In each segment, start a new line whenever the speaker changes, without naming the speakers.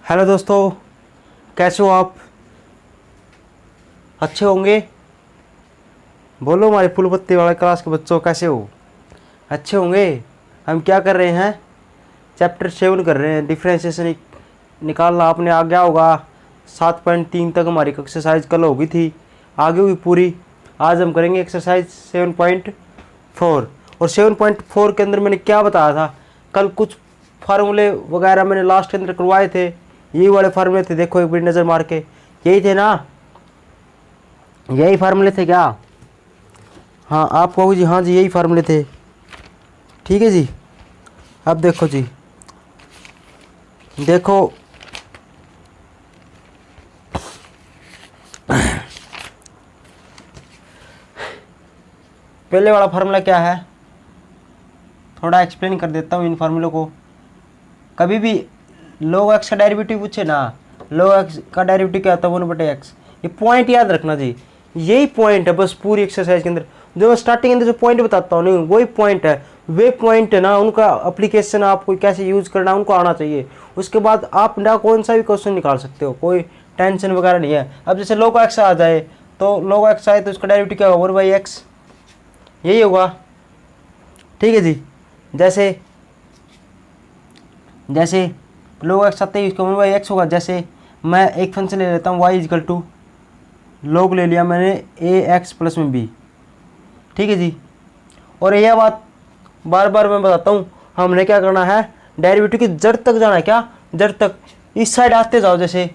Hello दोस्तों, कैसे हो आप? अच्छे होंगे? बोलो हमारे फूल पत्ती वाले क्लास के बच्चों, कैसे हो? अच्छे होंगे। हम क्या कर रहे हैं? चैप्टर 7 कर रहे हैं, डिफ्रेंशिएशन निकालना। आपने आ गया होगा 7.3 तक हमारी एक्सरसाइज कल होगी थी, आगे हुई पूरी। आज हम करेंगे एक्सरसाइज 7.4। और 7.4 के अंदर मैंने क्या बताया था? कल कुछ फार्मूले वगैरह मैंने लास्ट के अंदर करवाए थे। यही वाले फार्मूले थे, देखो एक बार नज़र मार के। यही थे ना? यही फार्मूले थे क्या? हाँ, आप कहोगे जी हाँ जी यही फार्मूले थे। ठीक है जी। अब देखो जी, देखो पहले वाला फार्मूला क्या है, थोड़ा एक्सप्लेन कर देता हूँ इन फार्मूलों को। कभी भी log x का डेरिवेटिव पूछे ना, log x का डेरिवेटिव क्या होता है? 1/x। ये पॉइंट याद रखना जी, यही पॉइंट है बस पूरी एक्सरसाइज के अंदर। जो मैं स्टार्टिंग के अंदर जो पॉइंट बताता हूँ नहीं, वही पॉइंट है। वे पॉइंट है ना, उनका अप्लीकेशन आपको कैसे यूज करना उनको आना चाहिए। उसके बाद आप ना कौन सा भी क्वेश्चन निकाल सकते हो, कोई टेंशन वगैरह नहीं है। अब जैसे log x आ जाए, तो log x आए तो उसका डेरिवेटिव क्या होगा? 1/x, यही होगा। ठीक है जी। जैसे जैसे log x आते ही उसका 1/x होगा। जैसे मैं एक फंक्शन ले लेता हूँ y log ले लिया मैंने ax प्लस में b। ठीक है जी। और यह बात बार बार मैं बताता हूँ, हमने क्या करना है, डेरिवेटिव की जड़ तक जाना है। क्या जड़ तक? इस साइड आते जाओ, जैसे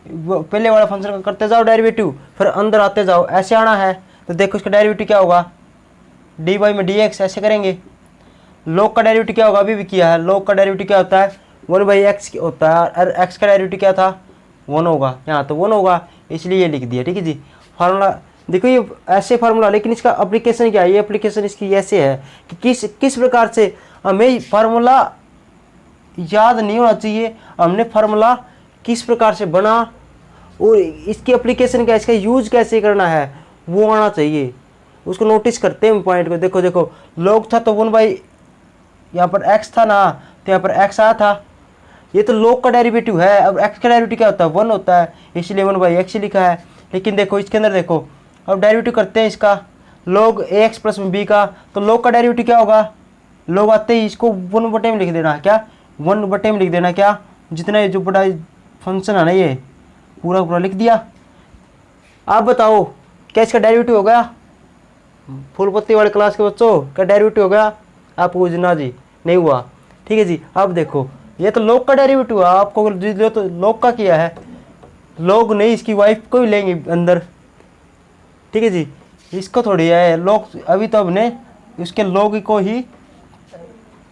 पहले वाला फंक्शन का करते जाओ डेरिवेटिव, फिर अंदर आते जाओ, ऐसे आना है। तो देखो इसका डेरिवेटिव क्या होगा? dy में dx, ऐसे करेंगे। log का डेरिवेटिव क्या होगा? अभी भी किया है। log का डेरिवेटिव क्या होता है? 1/x होता है। और x का डेरिवेटिव क्या था? 1 होगा। यहाँ तो 1 होगा, इसलिए ये लिख दिया। ठीक है जी। फार्मूला देखो, ये ऐसे फार्मूला, लेकिन इसका एप्लीकेशन क्या है? ये एप्लीकेशन इसकी ऐसे है कि किस प्रकार से हमें फार्मूला याद नहीं होना चाहिए, हमने फार्मूला किस प्रकार से बना और इसकी एप्लीकेशन क्या है, इसका यूज कैसे करना है, वो आना चाहिए। उसको नोटिस करते हैं पॉइंट को। देखो देखो, log था तो 1/, यहाँ पर x था ना, तो यहाँ पर x आया था। ये तो log का डेरिवेटिव है। अब x का डेरिवेटिव क्या होता है? 1 होता है, इसलिए 1/x लिखा है। लेकिन देखो इसके अंदर देखो, अब डेरिवेटिव करते हैं इसका log ax प्लस में b का। तो log का डेरिवेटिव क्या होगा? log आते ही इसको 1/में लिख देना। क्या 1/में लिख देना? क्या जितना ये जो बड़ा फंक्शन है ना, ये पूरा पूरा लिख दिया। आप बताओ क्या इसका डेरिवेटिव हो गया? फूल पत्ती वाले क्लास के बच्चों, क्या डेरिवेटिव हो गया? आप पूछना जी, नहीं हुआ। ठीक है जी। अब देखो, ये तो log का डेरिवेटिव है। आपको जो तो log का किया है, log नहीं, इसकी वाइफ को भी लेंगे अंदर। ठीक है जी। इसको थोड़ी है log, अभी तो हमने उसके log को ही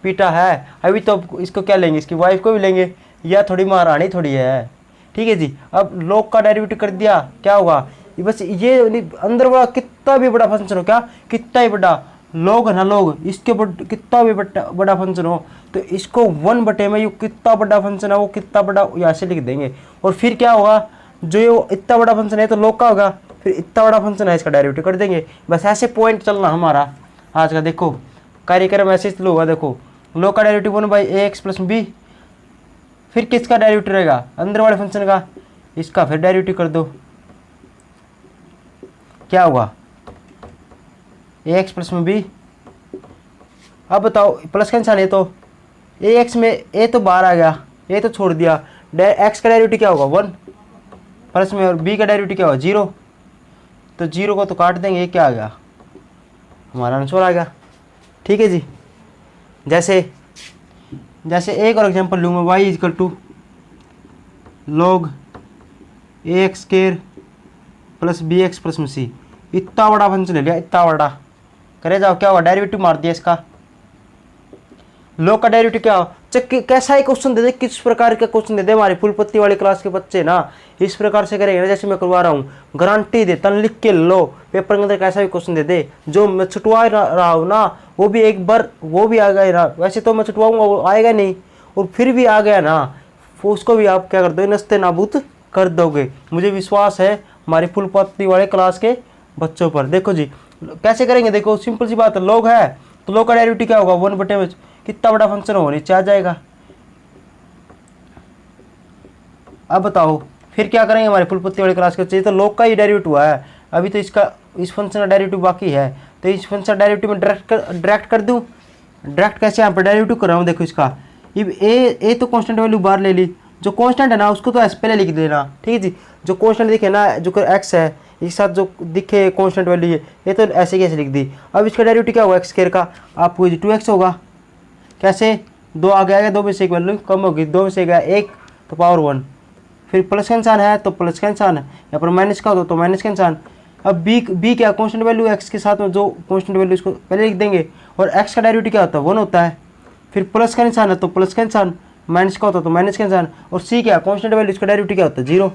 पीटा है। अभी तो इसको क्या लेंगे? इसकी वाइफ को भी लेंगे। या थोड़ी महारानी थोड़ी है। ठीक है जी। अब log का डेरिवेटिव कर दिया, क्या होगा? ये बस ये अंदर वाला कितना भी बड़ा फंक्शन हो, क्या कितना ही बड़ा log है ना, log इसके कितना भी बड़ा फंक्शन हो, तो इसको 1/में ये कितना बड़ा फंक्शन है वो कितना बड़ा यहाँ से लिख देंगे। और फिर क्या होगा, जो ये इतना बड़ा फंक्शन है तो log का होगा, फिर इतना बड़ा फंक्शन है इसका डेरिवेटिव कर देंगे। बस ऐसे पॉइंट चलना हमारा आज का। देखो कार्यक्रम ऐसे चलो होगा। देखो log का डेरिवेटिव 1/ax प्लस b, फिर किसका डेरिवेटिव रहेगा? अंदर वाले फंक्शन का, इसका फिर डेरिवेटिव कर दो। क्या होगा? ax प्लस में b। अब बताओ प्लस का निशान है तो ax में a तो बाहर आ गया, a तो छोड़ दिया। x का डेरिवेटिव क्या होगा? 1 प्लस में, और b का डेरिवेटिव क्या होगा? 0। तो 0 को तो काट देंगे, ये क्या आ गया? हमारा आंसर आ गया। ठीक है जी। जैसे एक और एग्जांपल लूँगा, y log ax square plus bx plus में c। इतना बड़ा फंक्शन ले लिया, इतना बड़ा। करे जाओ, क्या हुआ? डेरिवेटिव मार दिया इसका। log का डेरिवेटिव क्या हो? कैसा ही क्वेश्चन दे दे, किस प्रकार का क्वेश्चन दे दे, हमारी फुल पत्ती वाली क्लास के बच्चे ना इस प्रकार से करेंगे ना, जैसे मैं करवा रहा हूँ। गारंटी देता, लिख के लो पेपर के अंदर, कैसा भी क्वेश्चन दे दे। जो मैं छुटवा रहा हूँ ना, वो भी एक बार वो भी आ गया ना। वैसे तो मैं छुटवाऊंगा, वो आएगा नहीं, और फिर भी आ गया ना, उसको भी आप क्या कर दोगे? नस्ते नाबूद कर दोगे। मुझे विश्वास है हमारी फुल पत्ती वाले क्लास के बच्चों पर। देखो जी कैसे करेंगे, देखो सिंपल सी बात है। log है तो log का डेरिवेटिव क्या होगा? 1/में कितना बड़ा फंक्शन हो, नीचे आ जाएगा। अब बताओ फिर क्या करेंगे, हमारे फुल पत्ती वाले क्लास का चाहिए तो log का ही डेरिवेटिव हुआ है, अभी तो इसका इस फंक्शन का डेरिवेटिव बाकी है, तो इस फंक्शन का डेरिवेटिव में डायरेक्ट कर दूँ। डायरेक्ट कैसे, यहाँ पर डेरिवेटिव कर रहा हूँ, देखो इसका ए तो कांस्टेंट वैल्यू बाहर ले ली, जो कांस्टेंट है ना उसको तो ऐसे पहले लिख देना, ठीक है जी। जो कांस्टेंट दिखे ना, जो एक्स है इसके साथ जो दिखे कांस्टेंट वैल्यू है, ये तो ऐसे कैसे लिख दी। अब इसका डेरिवेटिव क्या होगा एक्स स्क्वायर का, आपको 2x होगा। कैसे, 2 आगे आ गया, 2 में से एक वैल्यू कम होगी, 2 में से गया 1 तो पावर 1, फिर प्लस का निशान है तो प्लस का निशान है, यहाँ पर माइनस का होता तो माइनस का निशान। अब बी क्या कांस्टेंट वैल्यू एक्स के साथ में जो कांस्टेंट वैल्यू इसको पहले लिख देंगे, और एक्स का डेरिवेटिव क्या होता है 1 होता है, फिर प्लस का निशान है तो प्लस का निशान, माइनस का होता तो माइनस का निशान, और सी क्या कांस्टेंट वैल्यू इसका डेरिवेटिव क्या होता है 0।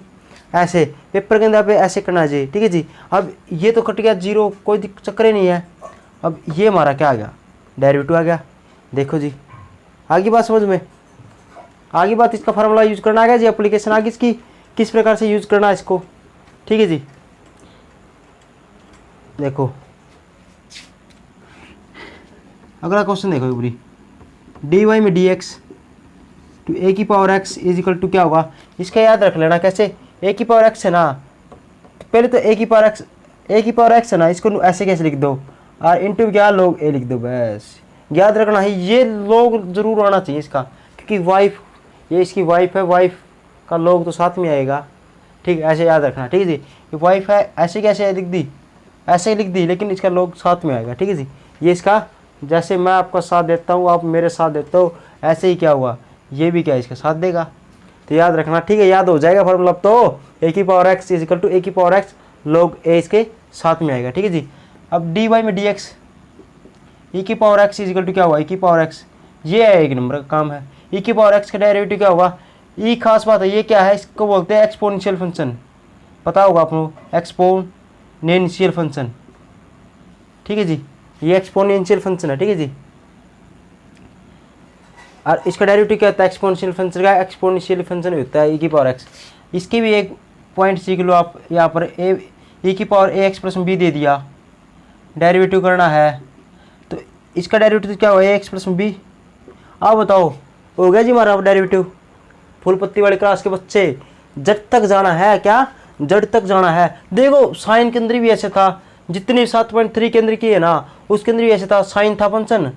ऐसे पेपर के अंदर पे ऐसे करना चाहिए, ठीक है जी। अब ये तो कट गया 0, कोई चक्कर ही नहीं है। अब ये हमारा क्या आ गया, डेरिवेटिव आ गया। देखो जी आगे बात समझ में, आगे बात इसका फार्मूला यूज करना आ गया जी, एप्लीकेशन आगे इसकी किस प्रकार से यूज करना है इसको, ठीक है जी। देखो अगला क्वेश्चन देखो पूरी, डी वाई में डी एक्स टू ए की power x is equal to क्या होगा, इसका याद रख लेना। कैसे, ए की पावर एक्स है ना, तो पहले तो ए की पावर एक्स है ना, इसको ऐसे कैसे लिख दो, और इंटू क्या लोग ए लिख दो, बस याद रखना है। ये लोग जरूर आना चाहिए इसका, क्योंकि वाइफ, ये इसकी वाइफ है, वाइफ का लोग तो साथ में आएगा, ठीक है, ऐसे याद रखना, ठीक है जी। ये वाइफ है, ऐसे कैसे लिख दी, ऐसे लिख दी, लेकिन इसका लोग साथ में आएगा, ठीक है जी। ये इसका, जैसे मैं आपका साथ देता हूँ आप मेरे साथ देते हो, ऐसे ही क्या हुआ, ये भी क्या इसका साथ देगा, तो याद रखना, ठीक है, याद हो जाएगा फॉर्मूला। तो ए की power x is equal to ए की पावर एक्स लोग ए इसके साथ में आएगा, ठीक है जी। अब डी वाई में डी एक्स ई की power x is equal to क्या हुआ, ई की पावर एक्स, ये है एक नंबर का काम है। ई की पावर एक्स का डेरिवेटिव क्या होगा, ई खास बात है, ये क्या है, इसको बोलते हैं एक्सपोनेंशियल फंक्शन, पता होगा आपको, एक्सपोनेंशियल फंक्शन, ठीक है जी, ये एक्सपोनेंशियल फंक्शन है, ठीक है जी। और इसका डेरिवेटिव क्या होता है, एक्सपोनेंशियल फंक्शन का एक्सपोनेंशियल फंक्शन होता है ई की पावर एक्स। इसकी भी एक पॉइंट सीख लो आप, यहाँ पर ई की पावर ए एक्स प्लस बी दे दिया, डेरिवेटिव करना है, तो इसका डेरिवेटिव क्या हुआ, ए एक्स प्लस बी। आप बताओ हो गया जी हमारा डेरिवेटिव। फुल पत्ती वाले क्लास के बच्चे, जड़ तक जाना है, क्या जड़ तक जाना है। देखो साइन के अंदर भी ऐसे था, जितनी 7.3 के अंदर की है ना, उसके अंदर भी ऐसे था, साइन था फंक्शन,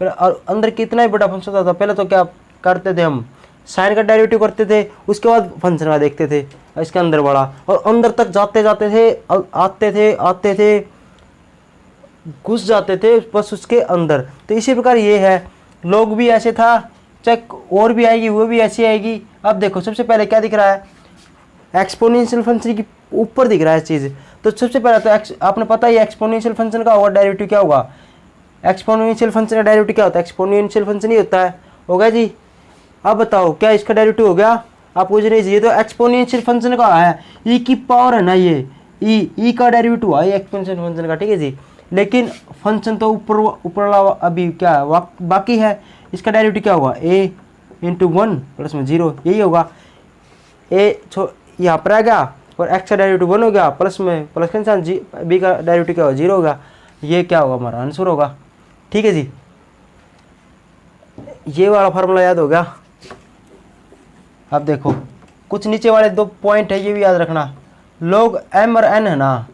और अंदर कितना ही बड़ा फंक्शन था। पहले तो क्या करते थे हम, साइन का डेरिवेटिव करते थे, उसके बाद फंक्शन का देखते थे इसके अंदर बड़ा, और अंदर तक जाते जाते थे, आते थे घुस जाते थे बस उसके अंदर। तो इसी प्रकार ये है, लोग भी ऐसे था, चाहे और भी आएगी वो भी ऐसी आएगी। अब देखो सबसे पहले क्या दिख रहा है, एक्सपोनेंशियल फंक्शन की ऊपर दिख रहा है चीज़, तो सबसे पहले तो आपने पता ही एक्सपोनेंशियल फंक्शन का होगा डेरिवेटिव क्या होगा, एक्सपोनेंशियल फंक्शन का डेरिवेटिव क्या होता है, एक्सपोनेंशियल फंक्शन ही होता है, होगा जी। अब बताओ क्या इसका डेरिवेटिव हो गया, आप पूछ रहे जी, ये तो एक्सपोनेंशियल फंक्शन का है, ई की पावर है ना, ये ई का डेरिवेटिव हुआ ये एक्सपोनेंशियल फंक्शन का, ठीक है जी। लेकिन फंक्शन तो ऊपर वाला अभी क्या है बाकी है, इसका डेरिवेटिव क्या होगा, ए इंटू 1 प्लस में 0, यही होगा। ए यहाँ पर आ गया, और एक्स का डेरिवेटिव 1 हो गया, प्लस में प्लस का निशान, बी का डेरिवेटिव क्या होगा 0 होगा, ये क्या होगा हमारा आंसर होगा, ठीक है जी। ये वाला फार्मूला याद हो गया। अब देखो कुछ नीचे वाले 2 पॉइंट है, ये भी याद रखना, log m और n है ना,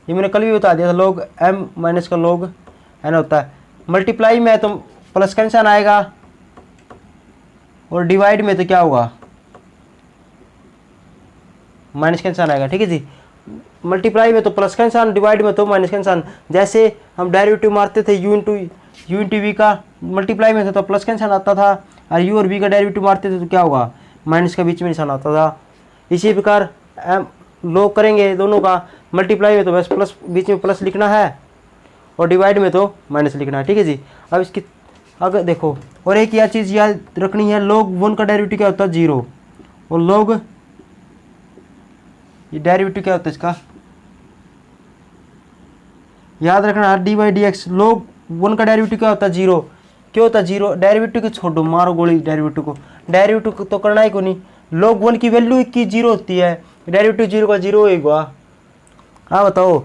ये मैंने कल भी बता दिया था, log m माइनस का log n होता है। मल्टीप्लाई में तो प्लस का निशान आएगा, और डिवाइड में तो क्या होगा, माइनस का निशान आएगा, ठीक है जी। मल्टीप्लाई में तो प्लस का निशान, डिवाइड में तो माइनस का निशान। जैसे हम डेरिवेटिव मारते थे यू इंटू वी का, मल्टीप्लाई में था तो प्लस का निशान आता था, और यू और वी का डेरिवेटिव मारते थे तो क्या होगा, माइनस का बीच में निशान आता था। इसी प्रकार लोग करेंगे दोनों का, मल्टीप्लाई में तो बस प्लस बीच में प्लस लिखना है, और डिवाइड में तो माइनस लिखना है, ठीक है जी। अब इसकी अगर देखो, और एक यह चीज़ याद रखनी है, log 1 का डेरिवेटिव क्या होता है 0, और log ये डेरिवेटिव क्या होता है इसका याद रखना, D by D x. log 1 का डेरिवेटिव क्या होता है 0, क्यों होता है 0, डेरिवेटिव को छोड़ो, मारो गोली डेरिवेटिव तो करना ही को नहीं। log 1 की वैल्यू की 0 होती है, डेरिवेटिव 0 का 0 होगा। हाँ बताओ,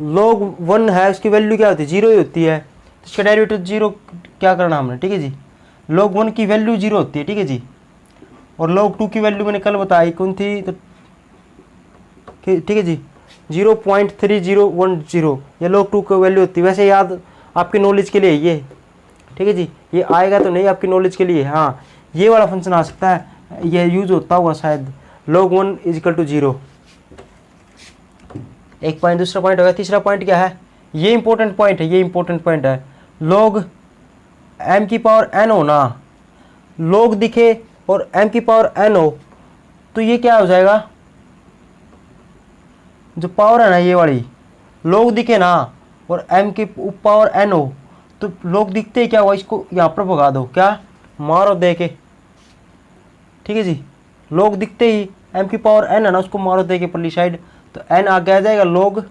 log 1 है उसकी वैल्यू क्या होती है 0 ही होती है, तो इसका डेरिवेटिव 0 क्या करना हमने, ठीक है जी। log 1 की वैल्यू 0 होती है, ठीक है जी। और log 2 की वैल्यू मैंने कल बताई कौन थी, तो ठीक है जी 0.3010, ये log 2 की वैल्यू होती है। वैसे याद आपकी नॉलेज के लिए ये, ठीक है जी, ये आएगा तो नहीं आपकी नॉलेज के लिए। हाँ ये वाला फंक्शन आ सकता है, ये यूज होता होगा शायद, log 1 = 0। एक पॉइंट, दूसरा पॉइंट हो गया। तीसरा पॉइंट क्या है, ये इंपॉर्टेंट पॉइंट है, ये इंपॉर्टेंट पॉइंट है। log m की पावर n होना, log दिखे और m की पावर n हो, तो ये क्या हो जाएगा, जो पावर है ना ये वाली, log दिखे ना और m की पावर n हो, तो log दिखते ही क्या हुआ, इसको यहाँ पर भगा दो, क्या मारो दे के, ठीक है जी। log दिखते ही m की पावर n है ना, उसको मारो दे के पल्ली साइड, तो n आगे आ जाएगा log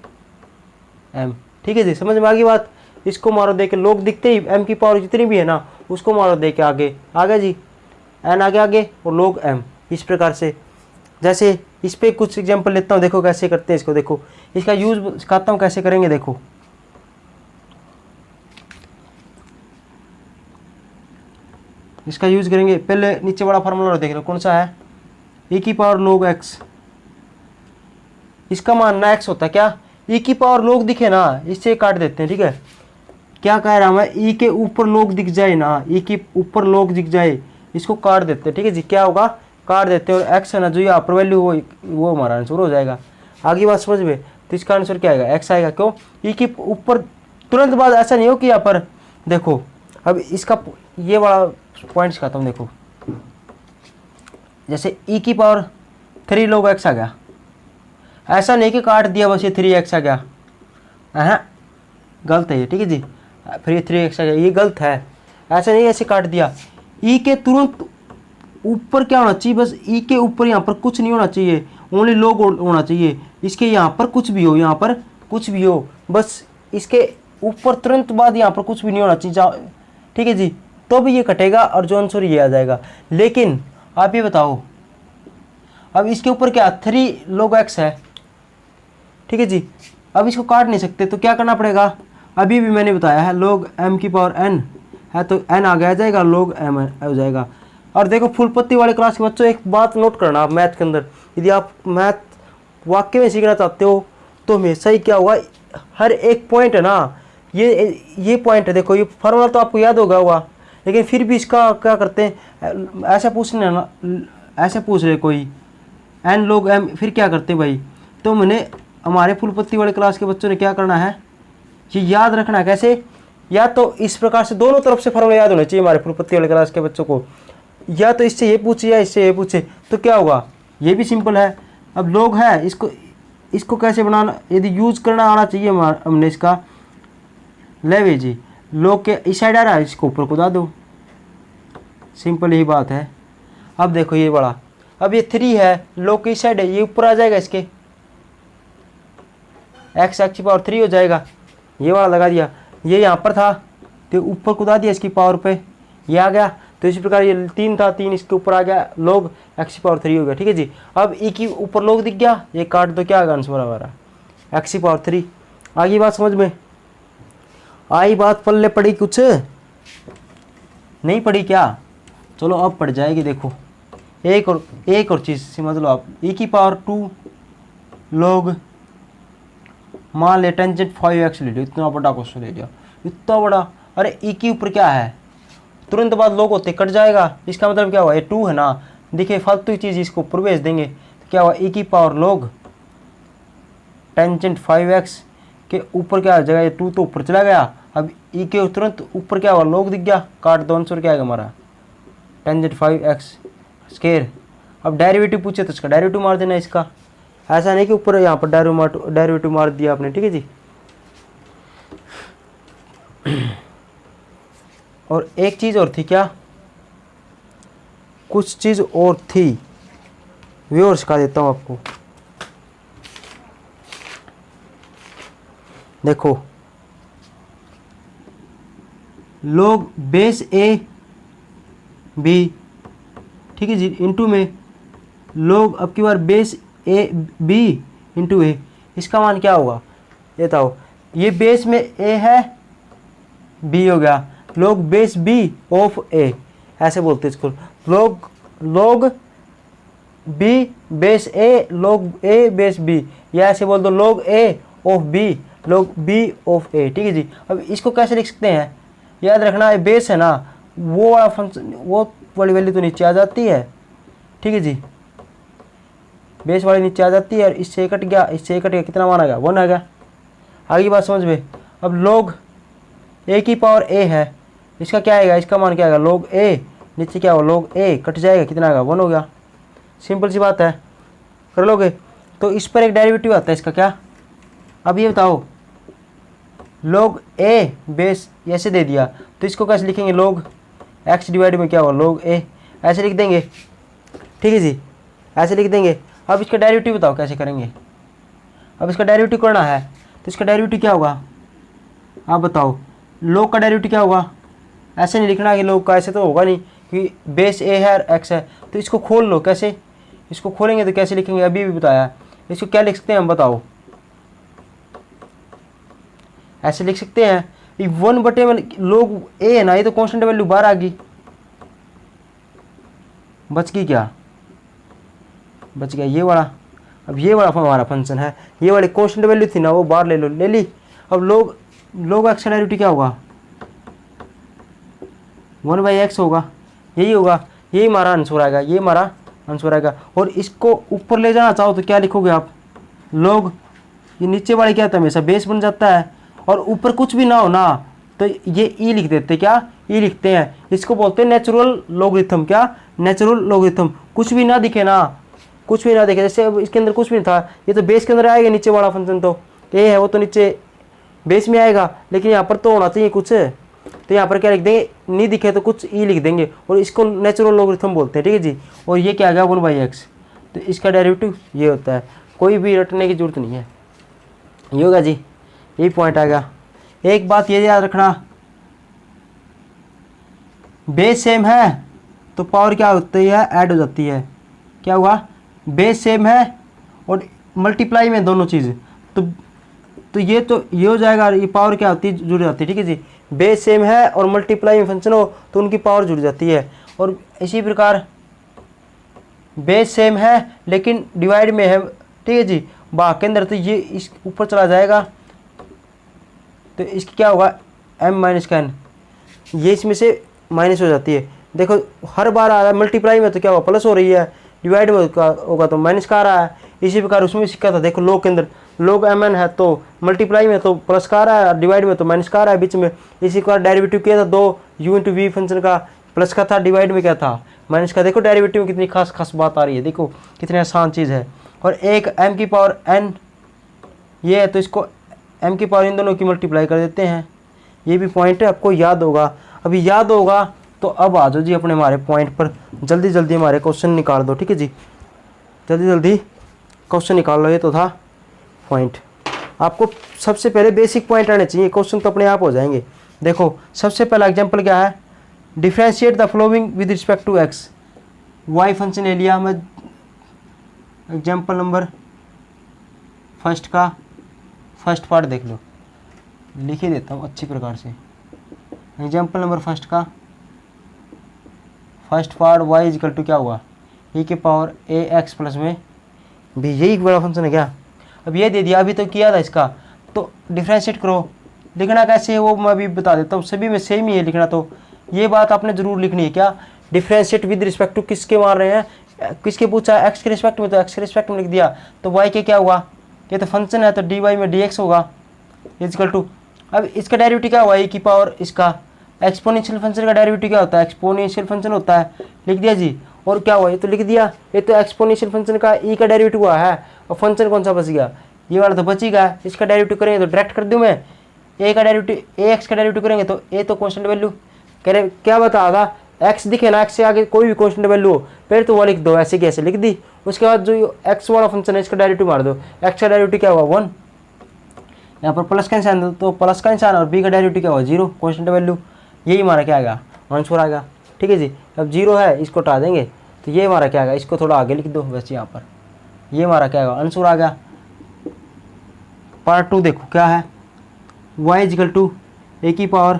m, ठीक है जी। समझ में आ गई बात, इसको मारो दे के, log दिखते ही m की पावर जितनी भी है ना उसको मारो दे के आगे आ गया जी, n आगे आगे और log m, इस प्रकार से। जैसे इस पे कुछ एग्जांपल लेता हूँ, देखो कैसे करते हैं इसको, देखो इसका यूज सिखाता हूँ कैसे करेंगे। देखो इसका यूज करेंगे, पहले नीचे वाला फार्मूला देख लो कौन सा है, e की पावर log x, इसका मानना x होता है क्या, e की पावर log दिखे ना इससे काट देते हैं, ठीक है। क्या कह रहा हूं मैं, e के ऊपर log दिख जाए ना, e के ऊपर log दिख जाए, इसको काट देते हैं, ठीक है जी। क्या होगा, काट देते हैं, और x है ना जो यहाँ पर वैल्यू वो हमारा आंसर हो जाएगा। आगे बात समझ में, तो इसका आंसर क्या आएगा, x आएगा। क्यों, e के ऊपर तुरंत बाद ऐसा नहीं हो कि यहाँ पर देखो, अब इसका ये वाला पॉइंट सिखाता हूँ। देखो जैसे e की पावर 3 log x आ गया, ऐसा नहीं कि काट दिया बस ये 3x आ गया, हाँ गलत है ये, ठीक है जी। फिर ये 3x आ गया, ये गलत है, ऐसा नहीं ऐसे काट दिया। e के तुरंत ऊपर क्या होना चाहिए, बस e के ऊपर यहाँ पर कुछ नहीं होना चाहिए, ओनली log होना चाहिए। इसके यहाँ पर कुछ भी हो, यहाँ पर कुछ भी हो, बस इसके ऊपर तुरंत बाद यहाँ पर कुछ भी नहीं होना चाहिए, ठीक है जी, तो भी ये कटेगा और जो आंसर ये आ जाएगा। लेकिन आप ये बताओ, अब इसके ऊपर क्या 3 log x है, ठीक है जी, अब इसको काट नहीं सकते, तो क्या करना पड़ेगा, अभी भी मैंने बताया है log m की पावर n है, तो n आगे आ जाएगा, log m हो जाएगा। और देखो फुल पत्ती वाले क्लास के बच्चों, एक बात नोट करना आप मैथ के अंदर, यदि आप मैथ वाकई में सीखना चाहते हो तो हमेशा ही क्या होगा, हर एक पॉइंट है ना, ये पॉइंट है, देखो ये फार्मूला तो आपको याद होगा, लेकिन फिर भी इसका क्या करते हैं, ऐसा पूछने ना, ऐसे पूछ रहे कोई n log m, फिर क्या करते हैं भाई, तो मैंने हमारे फुल पत्ती वाले क्लास के बच्चों ने क्या करना है, ये याद रखना है। कैसे, या तो इस प्रकार से दोनों तरफ से फार्मूला याद होने चाहिए हमारे फुल पत्ती वाले क्लास के बच्चों को, या तो इससे ये पूछे या इससे ये पूछे, तो क्या होगा, ये भी सिंपल है। अब log है, इसको कैसे बनाना, यदि यूज करना आना चाहिए हमने इसका, ले जी log के इस साइड आ रहा है, इसको ऊपर कुदा दो, सिंपल यही बात है। अब देखो ये बड़ा, अब ये 3 है, log के इस साइड है, ये ऊपर आ जाएगा, इसके x की पावर 3 हो जाएगा, ये वाला लगा दिया, ये यहाँ पर था तो ऊपर कुदा दिया इसकी पावर पे, ये आ गया, तो इसी प्रकार ये 3 था, 3 इसके ऊपर आ गया, log x की पावर 3 हो गया, ठीक है जी। अब e की ऊपर log दिख गया, ये काट दो, क्या आएगा आंसर हमारा, x की पावर 3। आगे बात समझ में आई, बात पल्ले पड़ी कुछ नहीं पड़ी क्या, चलो अब पड़ जाएगी। देखो एक और चीज़ समझ लो आप, e की पावर 2 log, मान ले टेंजेंट 5x ले लो, इतना बड़ा क्वेश्चन ले लिया, इतना बड़ा, अरे e के ऊपर क्या है, तुरंत बाद log होते कट जाएगा, इसका मतलब क्या हुआ, ये 2 है ना, देखिए फालतू की चीज़ इसको ऊपर भेज देंगे, तो क्या हुआ, e की पावर log टेंजेंट 5x के ऊपर क्या हो जाएगा, ये 2 तो ऊपर चला गया, अब e के तुरंत ऊपर क्या हुआ, log दिख गया, काट दो, आंसर क्या आएगा हमारा, टेंजेंट 5x स्क्वायर। अब डेरिवेटिव पूछे तो इसका डेरिवेटिव मार देना इसका, ऐसा नहीं कि ऊपर यहाँ पर डेरिवेटिव मार दिया आपने, ठीक है जी। और एक चीज़ और थी, क्या, कुछ चीज़ और थी, वे और सिखा देता हूँ आपको। देखो log बेस a b, ठीक है जी, इंटू में log अब की बार base a b into a, इसका मान क्या होगा, ये बताओ, ये बेस में a है, b हो गया, log base b of a, ऐसे बोलते हैं इसको, log b base a log a base b, या ऐसे बोल दो log a of b log b of a. ठीक है जी। अब इसको कैसे लिख सकते हैं, याद रखना बेस है ना, वो वाला फंक्शन वो वाली वैल्यू तो नीचे आ जाती है। ठीक है जी, बेस वाली नीचे आ जाती है और इससे कट गया, इससे कट गया, कितना मान आ गया 1 आ गया। आगे बात समझ में। अब log ए की पावर ए है, इसका क्या आएगा, इसका मान क्या आएगा log ए, नीचे क्या होगा log ए, कट जाएगा, कितना आएगा 1 हो गया। सिंपल सी बात है, कर लोगे। तो इस पर एक डेरिवेटिव आता है इसका क्या, अब ये बताओ log ए बेस ऐसे दे दिया तो इसको कैसे लिखेंगे, log एक्स डिवाइड में क्या होगा log ए, ऐसे लिख देंगे। ठीक है जी, ऐसे लिख देंगे। अब इसका डेरिवेटिव बताओ कैसे करेंगे। अब इसका डेरिवेटिव करना है तो इसका डेरिवेटिव क्या होगा, आप बताओ। log का डेरिवेटिव क्या होगा, ऐसे नहीं लिखना कि log का, ऐसे तो होगा नहीं कि बेस ए है और एक्स है। तो इसको खोल लो, कैसे इसको खोलेंगे तो कैसे लिखेंगे, अभी भी बताया। इसको क्या लिख सकते हैं हम बताओ, ऐसे लिख सकते हैं 1/, log ए है ना, ये तो कांस्टेंट वैल्यू बाहर आ गई, बच गई क्या, बच गया ये वाला। अब ये वाला हमारा फंक्शन है, ये वाली कांस्टेंट वैल्यू थी ना वो बाहर ले लो, ले ली। अब log एक्स का डेरिवेटिव क्या होगा 1/x होगा, यही होगा, यही हमारा आंसर आएगा, ये हमारा आंसर आएगा। और इसको ऊपर ले जाना चाहो तो क्या लिखोगे आप, log, ये नीचे वाले क्या था हमेशा बेस बन जाता है, और ऊपर कुछ भी ना हो ना तो ये ई लिख देते, क्या ई लिखते हैं, इसको बोलते हैं नेचुरल लॉगरिथम। क्या, नेचुरल लॉगरिथम। कुछ भी ना दिखे ना, कुछ भी ना दिखे, जैसे अब इसके अंदर कुछ भी नहीं था, ये तो बेस के अंदर आएगा, नीचे वाला फंक्शन तो ए है वो तो नीचे बेस में आएगा, लेकिन यहाँ पर तो होना चाहिए कुछ, तो यहाँ पर क्या लिख देंगे, नहीं दिखे तो कुछ ई लिख देंगे, और इसको नेचुरल लॉगरिथम बोलते हैं। ठीक है जी। और ये क्या आ गया 1/x, तो इसका डेरिवेटिव ये होता है, कोई भी रटने की जरूरत नहीं है, ये होगा जी, यही पॉइंट आ गया। एक बात ये याद रखना, बेस सेम है तो पावर क्या होती है, ऐड हो जाती है। क्या हुआ, बेस सेम है और मल्टीप्लाई में दोनों चीज़, तो ये हो जाएगा, ये पावर क्या होती है, जुड़ जाती है। ठीक है जी, बेस सेम है और मल्टीप्लाई में फंक्शन हो तो उनकी पावर जुड़ जाती है। और इसी प्रकार बेस सेम है लेकिन डिवाइड में है, ठीक है जी, भाग के अंदर, तो ये इस ऊपर चला जाएगा तो इसकी क्या होगा m-n, ये इसमें से माइनस हो जाती है। देखो हर बार आ रहा है, मल्टीप्लाई में तो क्या होगा प्लस हो रही है, डिवाइड में होगा तो माइनस का आ रहा है। इसी प्रकार उसमें सिक्का था, देखो log के अंदर log mn है तो मल्टीप्लाई में तो प्लस का आ रहा है, डिवाइड में तो माइनस का आ रहा है बीच में। इसी प्रकार डेरिवेटिव किया था 2 u/v फंक्शन का, प्लस का था, डिवाइड में क्या था माइनस का। देखो डेरिवेटिव में कितनी खास बात आ रही है, देखो कितनी आसान चीज़ है। और एक m की पावर n ये है तो इसको m की पावर इन दोनों की मल्टीप्लाई कर देते हैं। ये भी पॉइंट आपको याद होगा, अभी याद होगा तो अब आ जाओ जी अपने हमारे पॉइंट पर, जल्दी जल्दी हमारे क्वेश्चन निकाल दो। ठीक है जी, जल्दी जल्दी क्वेश्चन निकाल लो। ये तो था पॉइंट, आपको सबसे पहले बेसिक पॉइंट आने चाहिए, क्वेश्चन तो अपने आप हो जाएंगे। देखो सबसे पहला एग्जांपल क्या है, differentiate the following with respect to X. Y function ले लिया मैं, एग्जांपल नंबर फर्स्ट का फर्स्ट पार्ट देख लो, लिख ही देता हूँ अच्छी प्रकार से। एग्जांपल नंबर फर्स्ट का first part y equal to क्या हुआ, e के पावर ए एक्स प्लस में भी, यही बड़ा फंक्शन है क्या। अब ये दे दिया, अभी तो किया था इसका, तो डिफ्रेंशिएट करो। लिखना कैसे है वो मैं अभी बता देता हूँ, सभी में सेम ही है लिखना, तो ये बात आपने ज़रूर लिखनी है। क्या, डिफ्रेंशिएट विद रिस्पेक्ट टू किसके मार रहे हैं, किसके पूछा है, एक्स के रिस्पेक्ट में, तो एक्स के रिस्पेक्ट में लिख दिया। तो y के क्या हुआ, ये तो फंक्शन है तो dy में dx होगा इजकल टू। अब इसका डेरिवेटिव क्या हुआ, e की पावर इसका, एक्सपोनेंशियल फंक्शन का डेरिवेटिव क्या होता है, एक्सपोनेंशियल फंक्शन होता है, लिख दिया जी। और क्या हुआ, ये तो लिख दिया, ये तो एक्सपोनेंशियल फंक्शन का e का डेरिवेटिव हुआ है, और फंक्शन कौन सा बच गया, ये वाला तो बच ही गया। इसका डेरिवेटिव करेंगे तो डायरेक्ट कर दूँ मैं, ए का डेरिवेटिव, ए एक्स का डेरिवेटिव करेंगे तो ए तो कांस्टेंट वैल्यू कह रहे क्या बताएगा, एक्स दिखे ना, एक्स से आगे कोई भी कांस्टेंट वैल्यू हो फिर तो वो लिख दो, ऐसे कैसे लिख दी। उसके बाद जो एक्स वाला फंक्शन है इसका डेरिवेटिव मार दो, एक्स का डेरिवेटिव क्या हुआ 1, यहाँ पर प्लस का निशान दो तो प्लस का निशान, और बी का डेरिवेटिव क्या हुआ 0 कांस्टेंट वैल्यू, यही हमारा क्या आएगा आंसर आएगा। ठीक है जी, अब 0 है इसको हटा देंगे तो ये हमारा क्या आएगा, इसको थोड़ा आगे लिख दो बस, यहाँ पर ये हमारा क्या आएगा आंसर आ गया। पार्ट 2 देखो क्या है, y इजकल टू ए की पावर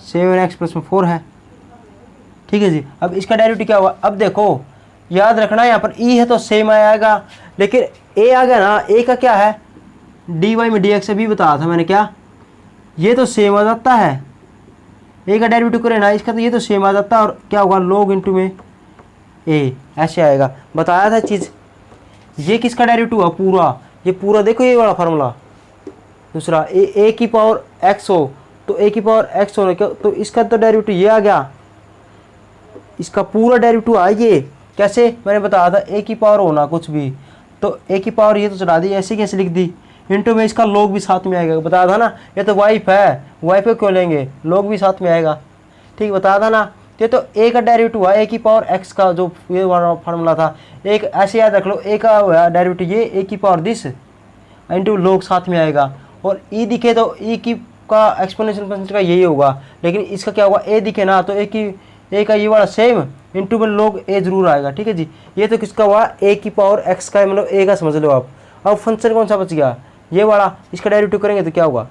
7x प्लस में 4 है। ठीक है जी, अब इसका डेरिवेटिव क्या हुआ, अब देखो याद रखना यहाँ पर ई है तो सेम आएगा, लेकिन ए आ गया ना, ए का क्या है डी वाई में डी एक्स अभी बताया था मैंने क्या, ये तो सेम आ जाता है, ए का डेरिवेटिव करें ना इसका तो ये तो सेम आ जाता है, और क्या होगा लॉग इंटू में ए ऐसे आएगा, बताया था चीज़। ये किसका डेरिवेटिव हुआ पूरा, ये पूरा देखो ये वाला फार्मूला। दूसरा ए की पावर एक्स हो तो ए की पावर एक्स होना क्या, तो इसका तो डेरिवेटिव ये आ गया, इसका पूरा डेरिवेटिव आ ये कैसे मैंने बताया था, ए की पावर होना कुछ भी तो ए की पावर ये तो चढ़ा दी, ऐसे कैसे लिख दी, इंटू में इसका लॉग भी साथ में आएगा, बताया था ना, ये तो वाइफ है, वाइफ को क्यों लेंगे, लॉग भी साथ में आएगा, ठीक बताया था ना। ये तो ए का डेरिवेटिव हुआ ए की पावर एक्स का, जो ये वाला फार्मूला था, एक ऐसे याद रख लो, ए का हुआ डेरिवेटिव ये ए की पावर दिस इंटू लॉग साथ में आएगा, और ई दिखे तो ई की का एक्सपोनेंशियल फंक्शन का यही होगा, लेकिन इसका क्या होगा ए दिखे ना तो ए का ये वाला सेम इंटू में लॉग ए जरूर आएगा, ठीक है जी। ये तो किसका हुआ ए की पावर एक्स का, मतलब ए का समझ लो आप। अब फंक्शन कौन सा बच गया, ये वाला, इसका डेरिवेटिव करेंगे तो क्या होगा,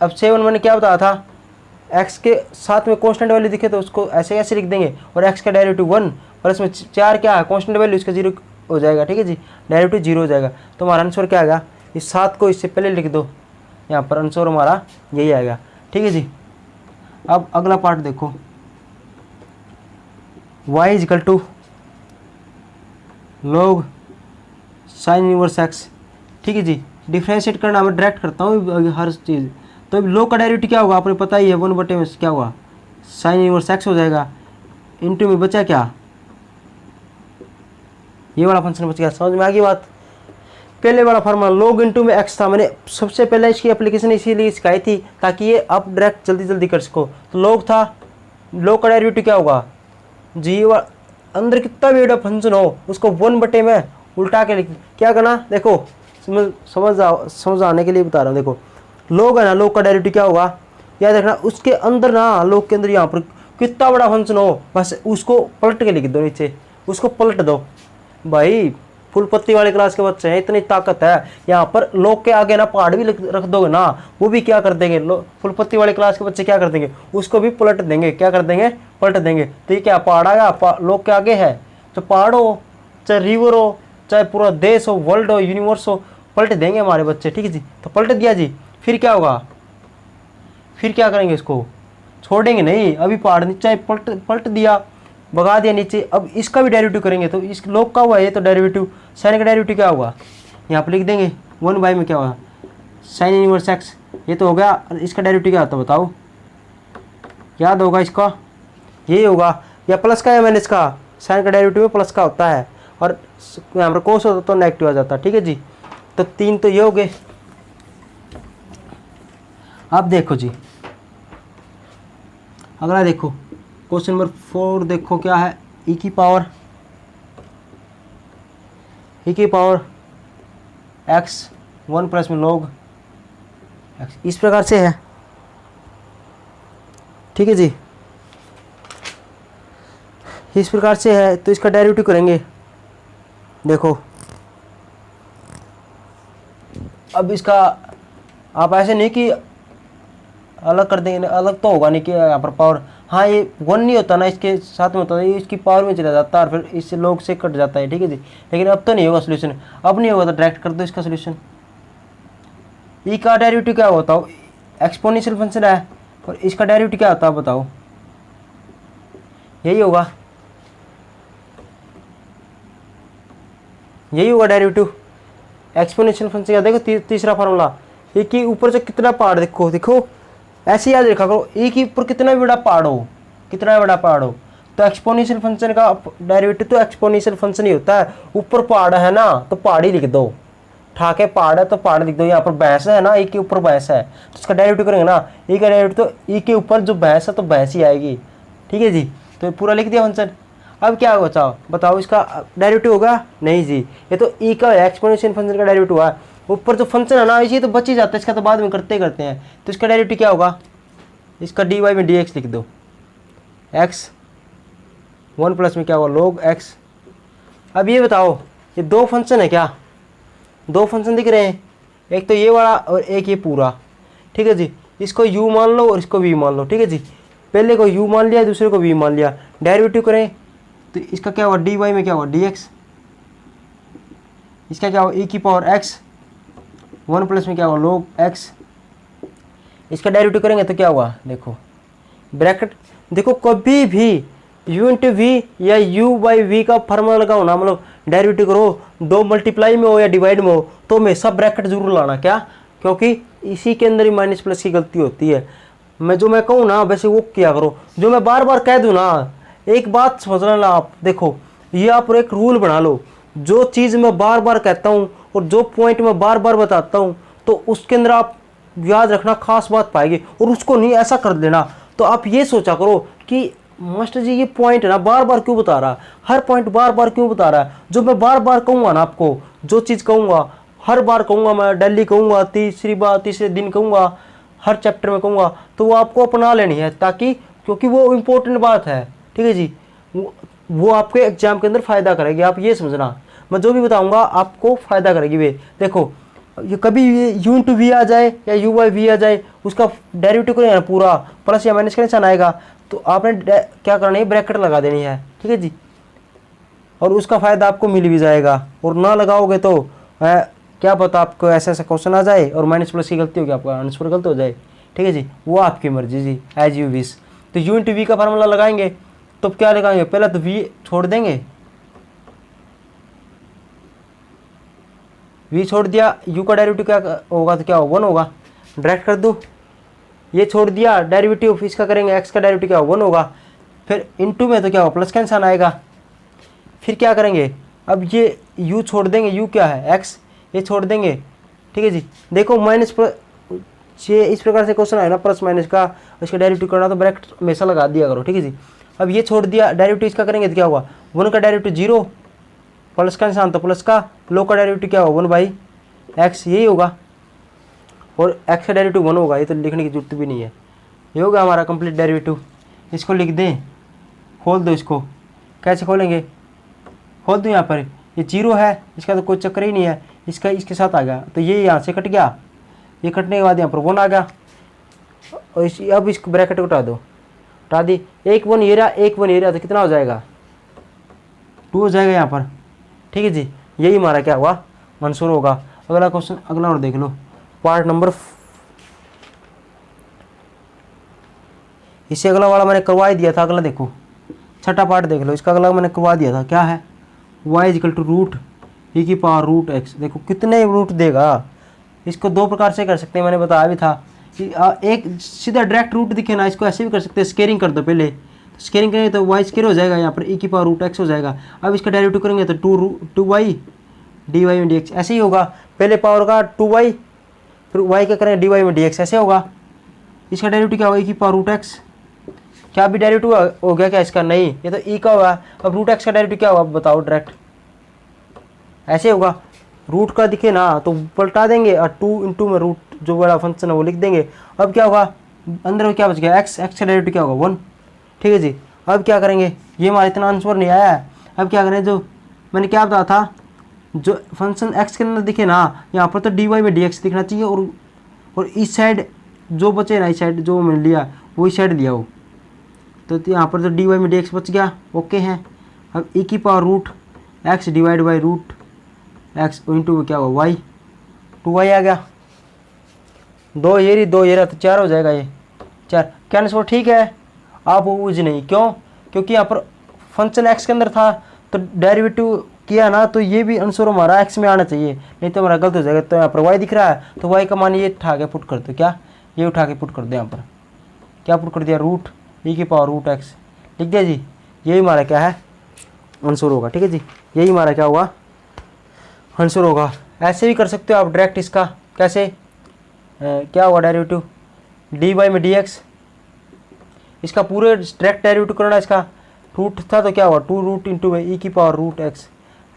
अब 7 मैंने क्या बताया था, x के साथ में कांस्टेंट वैल्यू दिखे तो उसको ऐसे ऐसे लिख देंगे, और x का डेरिवेटिव 1 और इसमें 4 क्या है कांस्टेंट वैल्यू, इसका 0 हो जाएगा, ठीक है जी, डेरिवेटिव 0 हो जाएगा, तो हमारा आंसर क्या आएगा, इस 7 को इससे पहले लिख दो, यहाँ पर आंसर हमारा यही आएगा, ठीक है जी। अब अगला पार्ट देखो, y equal to log sine inverse x, ठीक है जी। डिफ्रेंशिएट करना मैं डायरेक्ट करता हूँ हर चीज़, तो लॉग का डेरिवेटिव क्या होगा आपने पता ही है, 1 में क्या हुआ साइन इनवर्स x हो जाएगा, इंटू में बचा क्या ये वाला फंक्शन बच गया, समझ में आ गई बात। पहले वाला फार्मूला लॉग इंटू में x था, मैंने सबसे पहले इसकी एप्लीकेशन इसीलिए सिखाई थी ताकि ये आप डायरेक्ट जल्दी जल्दी कर सको। तो लॉग था, लॉग का डेरिवेटिव क्या होगा जी, अंदर कितना भी बड़ा फंक्शन हो उसको 1 में उल्टा के लिख, क्या करना देखो समझ आने के लिए बता रहा हूँ। देखो लॉग है ना, लॉग का डेरिवेटिव क्या होगा याद रखना, उसके अंदर ना लॉग के अंदर यहाँ पर कितना बड़ा फंक्शन हो बस उसको पलट के लिख दो, नीचे उसको पलट दो। भाई फुल पत्ती वाले क्लास के बच्चे हैं, इतनी ताकत है यहाँ पर, लॉग के आगे ना पहाड़ भी रख दोगे ना वो भी क्या कर देंगे, फुल पत्ती वाले क्लास के बच्चे क्या कर देंगे, उसको भी पलट देंगे, क्या कर देंगे पलट देंगे। तो ये क्या पहाड़ आया लॉग के आगे है, तो पहाड़ हो चाहे रिवर हो चाहे पूरा देश हो वर्ल्ड हो यूनिवर्स हो पलट देंगे हमारे बच्चे, ठीक है जी। तो पलट दिया जी, फिर क्या होगा, फिर क्या करेंगे, इसको छोड़ेंगे नहीं, अभी पहाड़ नीचे पलट दिया भगा दिया नीचे। अब इसका भी डेरिवेटिव करेंगे तो इस लॉग का हुआ ये तो डेरिवेटिव, साइन का डेरिवेटिव क्या होगा यहाँ पर लिख देंगे 1 में क्या होगा साइन इनवर्स x, ये तो हो गया। इसका डेरिवेटिव क्या होता है बताओ, याद होगा इसका यही होगा, या प्लस का या माइनस का, साइन का डेरिवेटिव में प्लस का होता है और यहाँ पर कोस होता तो नेगेटिव आ जाता है, ठीक है जी। तो 3 तो ये हो गए। अब देखो जी अगला देखो क्वेश्चन नंबर 4 देखो क्या है, e की पावर x 1 प्लस में log x इस प्रकार से है, ठीक है जी, इस प्रकार से है। तो इसका डेरिवेटिव करेंगे, देखो अब इसका आप ऐसे नहीं कि अलग कर देंगे, अलग तो होगा नहीं कि यहाँ पर पावर, हाँ ये 1 नहीं होता ना इसके साथ में होता है, ये इसकी पावर में चला जाता है और फिर इससे log से कट जाता है, ठीक है जी। लेकिन अब तो नहीं होगा सोल्यूशन, अब नहीं होगा तो डायरेक्ट कर दो इसका सोल्यूशन। ई का डेरिवेटिव क्या होता है, एक्सपोनेंशियल फंक्शन है, और इसका डेरिवेटिव क्या होता है बताओ, यही होगा डेरिवेटिव एक्सपोनेंशियल फंक्शन का। देखो तीसरा फार्मूला, ए के ऊपर से कितना पहाड़, देखो ऐसे याद रखा करो, ए के ऊपर कितना बड़ा पहाड़ हो, तो एक्सपोनेंशियल फंक्शन का डेरिवेटिव तो एक्सपोनेंशियल फंक्शन ही होता है। ऊपर पहाड़ है ना तो पहाड़ ही लिख दो, ठाके पहाड़ है तो पहाड़ लिख दो। यहाँ पर भैंस है ना, ए के ऊपर भैंस है तो इसका डेरिवेटिव करेंगे ना, ए का डेरिवेटिव तो ए के ऊपर जो भैंस है तो भैंस ही आएगी, ठीक है जी। तो पूरा लिख दिया फंक्शन। अब क्या होगा बताओ, इसका डेरिवेटिव होगा नहीं जी, ये तो ई का एक्सपोनेंशियल फंक्शन का डेरिवेटिव हुआ, ऊपर जो फंक्शन है ना इसी तो बच ही जाता है, इसका तो बाद में करते हैं। तो इसका डेरिवेटिव क्या होगा, इसका डी वाई में डी एक्स लिख दो, एक्स 1 प्लस में क्या होगा log x। अब ये बताओ ये 2 फंक्शन है क्या, 2 फंक्शन दिख रहे हैं, एक तो ये वाला और एक ये पूरा, ठीक है जी। इसको u मान लो और इसको v मान लो, ठीक है जी। पहले को u मान लिया दूसरे को v मान लिया, डेरिवेटिव करें तो इसका क्या हुआ डी वाई में क्या हुआ डी एक्स, इसका क्या हुआ ई की पावर एक्स, 1 प्लस में क्या हुआ log एक्स। इसका डेरिवेटिव करेंगे तो क्या हुआ, देखो ब्रैकेट, देखो कभी भी u इंटू वी या u बाई वी का फार्मूला लगाओ ना, मतलब डेरिवेटिव करो, 2 मल्टीप्लाई में हो या डिवाइड में हो तो हमेशा ब्रैकेट जरूर लाना, क्या, क्योंकि इसी के अंदर ही माइनस प्लस की गलती होती है। मैं कहूँ ना वैसे वो किया करो, जो मैं बार बार कह दूँ ना, एक बात समझना ना आप, देखो ये आप एक रूल बना लो, जो चीज़ मैं बार बार कहता हूँ और जो पॉइंट मैं बार बार बताता हूँ तो उसके अंदर आप याद रखना, खास बात पाएगी, और उसको नहीं ऐसा कर देना। तो आप ये सोचा करो कि मास्टर जी ये पॉइंट है ना बार बार क्यों बता रहा है, हर पॉइंट बार बार क्यों बता रहा है। जो मैं बार बार कहूँगा ना आपको, जो चीज़ कहूँगा हर बार कहूँगा, मैं डेली कहूँगा, तीसरे दिन कहूँगा, हर चैप्टर में कहूँगा, तो वो आपको अपना लेनी है, ताकि क्योंकि वो इम्पोर्टेंट बात है, ठीक है जी, वो आपके एग्जाम के अंदर फ़ायदा करेगी। आप ये समझना, मैं जो भी बताऊँगा आपको फ़ायदा करेगी। वे देखो ये कभी यू इंटू वी आ जाए या यू बाई वी आ जाए, उसका डेरिवेटिव करेंगे ना पूरा, प्लस या माइनस का निशान आएगा, तो आपने क्या करना है, ब्रैकेट लगा देनी है, ठीक है जी, और उसका फ़ायदा आपको मिल भी जाएगा। और ना लगाओगे तो क्या पता आपको ऐसा ऐसा क्वेश्चन आ जाए और माइनस प्लस की गलती होगी, आपका आंसर गलत हो जाए, ठीक है जी, वो आपकी मर्जी जी, एज यू विश। तो यू इंटू वी का फार्मूला लगाएंगे तो क्या लगाएंगे, पहले तो वी छोड़ देंगे, वी छोड़ दिया, यू का डेरिवेटिव क्या होगा, तो क्या होगा 1 होगा, डायरेक्ट कर दूँ, ये छोड़ दिया डेरिवेटिव, इसका करेंगे एक्स का डेरिवेटिव क्या होगा 1 होगा, फिर इनटू में तो क्या होगा प्लस का निशान आएगा। फिर क्या करेंगे, अब ये u छोड़ देंगे, u क्या है x, ये छोड़ देंगे, ठीक है जी। देखो माइनस ये इस प्रकार से क्वेश्चन आए ना प्लस माइनस का, इसका डेरिवेटिव करना तो ब्रैकेट हमेशा लगा दिया करो, ठीक है जी। अब ये छोड़ दिया डेरिवेटिव, इसका करेंगे तो क्या होगा 1 का डेरिवेटिव 0, प्लस का निशान तो प्लस का, log का डेरिवेटिव क्या होगा 1 बाई एक्स, यही होगा, और x का डेरिवेटिव 1 होगा, ये तो लिखने की जरूरत भी नहीं है, ये होगा हमारा कंप्लीट डेरिवेटिव। इसको लिख दें, खोल दो इसको, कैसे खोलेंगे, खोल दूँ यहाँ पर, ये 0 है, इसका तो कोई चक्कर ही नहीं है, इसका इसके साथ आ गया तो ये यहाँ से कट गया, ये कटने के बाद यहाँ पर 1 आ गया, और अब इसको ब्रैकेट उठा दो, उठा दी, 1 1 ये रहा, 1 1 ये रहा, तो कितना हो जाएगा 2 हो जाएगा यहाँ पर, ठीक है जी। यही हमारा क्या हुआ आंसर होगा। अगला क्वेश्चन, अगला और देख लो, पार्ट नंबर, इससे अगला वाला मैंने करवा ही दिया था, अगला देखो छठा पार्ट देख लो, इसका अगला मैंने करवा दिया था, क्या है y इक्वल टू रूट ई की पावर रूट एक्स। देखो कितने रूट देगा, इसको 2 प्रकार से कर सकते हैं, मैंने बताया भी था कि एक सीधा डायरेक्ट रूट दिखे ना, इसको ऐसे भी कर सकते हैं, स्केयरिंग कर दो पहले, तो स्केयरिंग करेंगे तो y स्केयर हो जाएगा, यहाँ पर ई की पावर रूट एक्स हो जाएगा। अब इसका डेरिवेटिव करेंगे तो 2y dy में dx, ऐसे ही होगा, पहले पावर का 2y, फिर y का करेंगे dy में dx, ऐसे होगा। इसका डेरिवेटिव क्या होगा, ई की पावर रूट एक्स, क्या भी डेरिवेटिव हो गया क्या इसका, नहीं, ये तो ई का हुआ। अब रूट एक्स का डेरिवेटिव क्या होगा बताओ, डायरेक्ट ऐसे होगा, रूट का दिखे ना तो पलटा देंगे और 2 इंटू में रूट जो बड़ा फंक्शन है वो लिख देंगे। अब क्या होगा, अंदर में क्या बच गया, एक्स, एक्स का डेरिवेटिव क्या होगा 1, ठीक है जी। अब क्या करेंगे, ये हमारा इतना आंसर नहीं आया है, अब क्या करें, जो मैंने क्या बताया था, जो फंक्शन एक्स के अंदर दिखे ना, यहाँ पर तो डी वाई में डी एक्स दिखना चाहिए, और इस साइड जो बचे ना, इस साइड जो मैंने लिया वही साइड लिया हो, तो यहाँ पर तो डी वाई में डी एक्स बच गया, ओके है। अब ई की power root X divide by root X into में क्या होगा वाई, 2y आ गया, 2 ये रहा तो 4 हो जाएगा, ये 4 क्या आंसर ठीक है। आप वो नहीं, क्यों, क्योंकि यहाँ पर फंक्शन एक्स के अंदर था तो डेरिवेटिव किया ना, तो ये भी आंसर हमारा एक्स में आना चाहिए, नहीं तो हमारा गलत हो जाएगा। तो यहाँ पर y दिख रहा है तो y का मान ये उठा के पुट कर दो, क्या ये उठा के पुट कर दो, यहाँ पर क्या पुट कर दिया, रूट ई की पावर रूट एक्स लिख दिया जी, यही हमारा क्या है आंसर होगा, ठीक है जी, यही हमारा क्या होगा आंसर होगा। ऐसे भी कर सकते हो आप डायरेक्ट, इसका कैसे क्या होगा डेरिवेटिव डी वाई में डी एक्स, इसका पूरे डायरेक्ट डेरिवेटिव करना, इसका रूट था तो क्या होगा 2 रूट इंटू में ई की पावर रूट एक्स,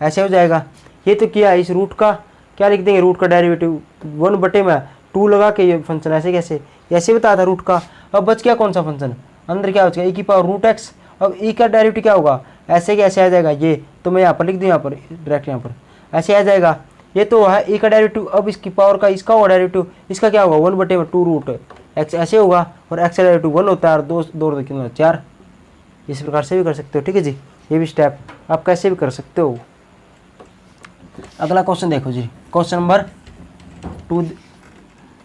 ऐसे हो जाएगा। ये तो किया, इस रूट का क्या लिख देंगे, रूट का डेरिवेटिव 1 बटे में 2 लगा के, ये फंक्शन ऐसे कैसे, ऐसे बताया था रूट का। अब बच गया कौन सा फंक्शन, अंदर क्या हो जाएगा ई की पावर रूट एक्स, अब ई का डेरिवेटिव क्या होगा, ऐसे कैसे आ जाएगा, ये तो मैं यहाँ पर लिख दूँ, यहाँ पर डायरेक्ट यहाँ पर ऐसे आ जाएगा, ये तो है ई का डेरिवेटिव। अब इसकी पावर का इसका होगा डेरिवेटिव, इसका क्या होगा 1 बटे में 2 रूट एक्स, ऐसे होगा, और एक्स का डेरिवेटिव 1 होता है, और 2 कितना 4, इस प्रकार से भी कर सकते हो, ठीक है जी। ये भी स्टेप आप कैसे भी कर सकते हो। अगला क्वेश्चन देखो जी, क्वेश्चन नंबर 2,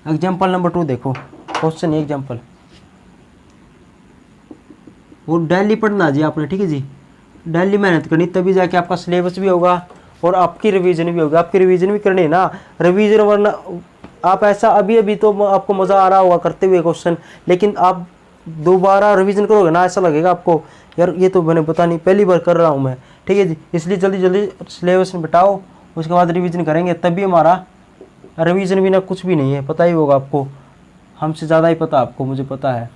एग्जाम्पल नंबर 2 देखो। क्वेश्चन एग्जाम्पल, वो डेली पढ़ना जी आपने, ठीक है जी। डेली मेहनत करनी, तभी जाके आपका सिलेबस भी होगा और आपकी रिवीजन भी होगी। आपकी रिवीजन भी करनी है ना, रिवीजन, वरना आप ऐसा अभी अभी तो आपको मज़ा आ रहा होगा करते हुए क्वेश्चन, लेकिन आप दोबारा रिवीजन करोगे ना, ऐसा लगेगा आपको यार ये तो मैंने पता नहीं पहली बार कर रहा हूँ मैं, ठीक है जी। इसलिए जल्दी जल्दी सिलेबस में बिठाओ, उसके बाद रिवीजन करेंगे, तभी हमारा रिवीजन भी ना कुछ भी नहीं है, पता ही होगा आपको, हमसे ज़्यादा ही पता आपको, मुझे पता है।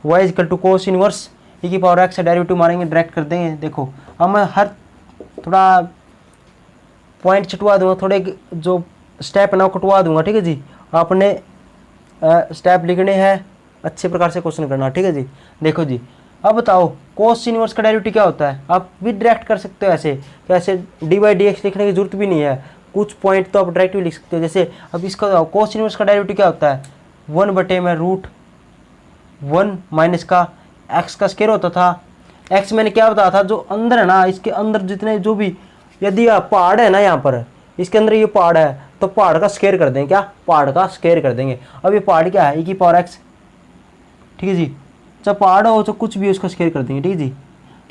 y equal to cos inverse e की पावर x से डेरिवेटिव मारेंगे, डायरेक्ट कर देंगे। देखो अब मैं हर थोड़ा पॉइंट छुटवा दूंगा, थोड़े जो स्टेप है ना कटवा दूंगा, ठीक है जी। आपने स्टेप लिखने हैं, अच्छे प्रकार से क्वेश्चन करना, ठीक है जी। देखो जी, अब बताओ कोस इनवर्स का डेरिवेटिव क्या होता है। आप भी डायरेक्ट कर सकते हो ऐसे, कैसे dy/dx लिखने की जरूरत भी नहीं है, कुछ पॉइंट तो आप डायरेक्ट भी लिख सकते हो। जैसे अब इसका कोस इनवर्स का डेरिवेटिव क्या होता है, 1/√1 माइनस का x का स्क्वायर होता था। x मैंने क्या बताया था, जो अंदर है ना, इसके अंदर जितने जो भी, यदि पहाड़ है ना यहाँ पर, इसके अंदर ये पहाड़ है, तो पहाड़ का स्क्वायर कर देंगे, क्या पहाड़ का स्क्वायर कर देंगे। अब ये पहाड़ क्या है, e की पावर x, ठीक है जी। जब पहाड़ हो तो कुछ भी उसका स्क्वायर कर देंगे, ठीक है जी। तो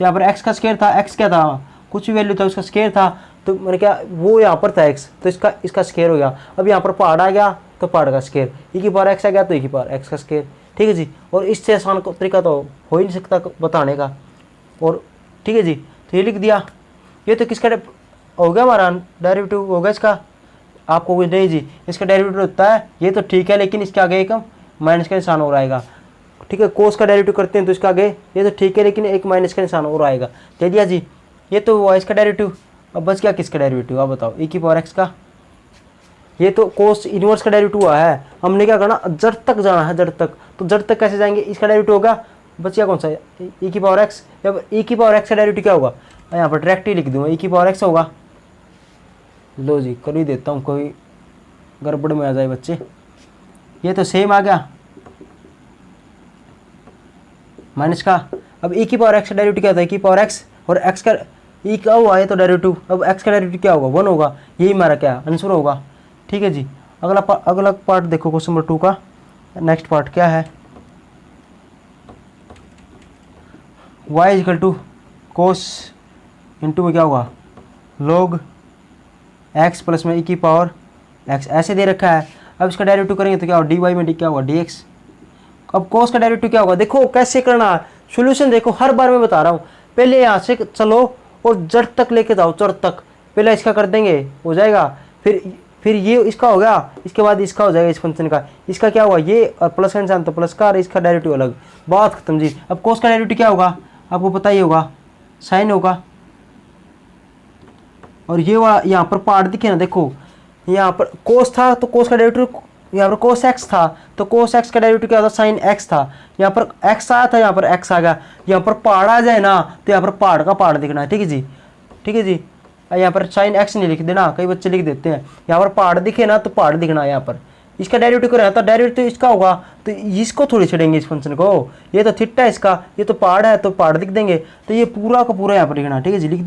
यहाँ पर x का स्क्वायर था, x क्या था, कुछ भी वैल्यू था उसका स्क्वायर था, तो मैंने क्या वो यहाँ पर था x, तो इसका स्क्वायर हो गया। अब यहाँ पर पहाड़ आ गया तो पहाड़ का स्क्वायर, e की पावर x आ गया तो e की पावर x का स्क्वायर, ठीक है जी। और इससे आसान तरीका तो हो ही नहीं सकता बताने का, और ठीक है जी। तो ये लिख दिया, ये तो किसका हो गया, हमारा डेरिवेटिव हो गया इसका। आपको कुछ नहीं जी, इसका डेरिवेटिव होता है ये तो ठीक है, लेकिन इसके आगे एक माइनस का निशान और आएगा, ठीक है। कोस का डेरिवेटिव करते हैं तो इसका आगे ये तो ठीक है, लेकिन एक माइनस का निशान और आएगा, दे दिया जी। ये तो हुआ इसका डेरिवेटिव। अब बस क्या किसका डेरिवेटिव, आप बताओ, e की पावर x का। ये तो कोस इनवर्स का डेरिवेटिव हुआ है, हमने क्या करना, जड़ तक जाना है, जड़ तक। तो जड़ तक कैसे जाएंगे, इसका डेरिवेटिव होगा, बचिया कौन सा है, e की पावर x। जब e की पावर x का डेरिवेटिव क्या होगा, यहाँ पर डायरेक्ट ही लिख दूंगा, e की पावर x होगा। लो जी कर ही देता हूँ, कोई गड़बड़ में आ जाए बच्चे। ये तो सेम आ गया माइनस का। अब e की पावर x का डेरिवेटिव क्या होता है, e की पावर x, और x का e का हुआ है तो डेरिवेटिव, अब x का डेरिवेटिव क्या होगा, 1 होगा। यही हमारा क्या आंसर होगा, ठीक है जी। अगला पार्ट देखो क्वेश्चन नंबर 2 का। नेक्स्ट पार्ट क्या है, y equal to cos into में क्या होगा, log x प्लस में e की पावर x, ऐसे दे रखा है। अब इसका डेरिवेटिव करेंगे तो क्या होगा, dy में d क्या होगा, dx। अब कोस का डेरिवेटिव क्या होगा, देखो कैसे करना है सोल्यूशन, देखो हर बार मैं बता रहा हूँ। पहले यहाँ से चलो और जड़ तक लेके जाओ, जड़ तक पहले इसका कर देंगे, हो जाएगा। फिर ये इसका हो गया, इसके बाद इसका हो जाएगा, इस फंक्शन का। इसका क्या हुआ, ये और प्लस का निशान तो प्लस का, और इसका डेरिवेटिव अलग, बात खत्म जी। अब कोस का डेरिवेटिव क्या होगा, आपको पता ही होगा, साइन होगा। और ये यहाँ पर पार्ट दिखे ना, देखो यहाँ पर कोस था तो कोस का डेरिवेटिव, यहाँ पर कोस एक्स था तो कोस एक्स का डेरिवेटिव क्या था, साइन एक्स था। यहाँ पर एक्स आया था, यहाँ पर एक्स आ गया। यहाँ पर पहाड़ आ जाए ना तो यहाँ पर पहाड़ का पहाड़ दिखना है, ठीक है जी, ठीक है जी। यहाँ पर साइन एक्स नहीं लिख देना, कई बच्चे लिख देते हैं। यहाँ पर पहाड़ दिखे ना तो पहाड़ दिखना है। यहाँ पर इसका डेरिवेटिव करें तो डेरिवेटिव इसका होगा, तो इसको थोड़ी छेड़ेंगे इस फंक्शन को। ये तो थीटा है इसका, ये तो पहाड़ है तो पहाड़ लिख देंगे। तो ये पूरा का पूरा यहाँ पर लिखना, ठीक है जी, लिख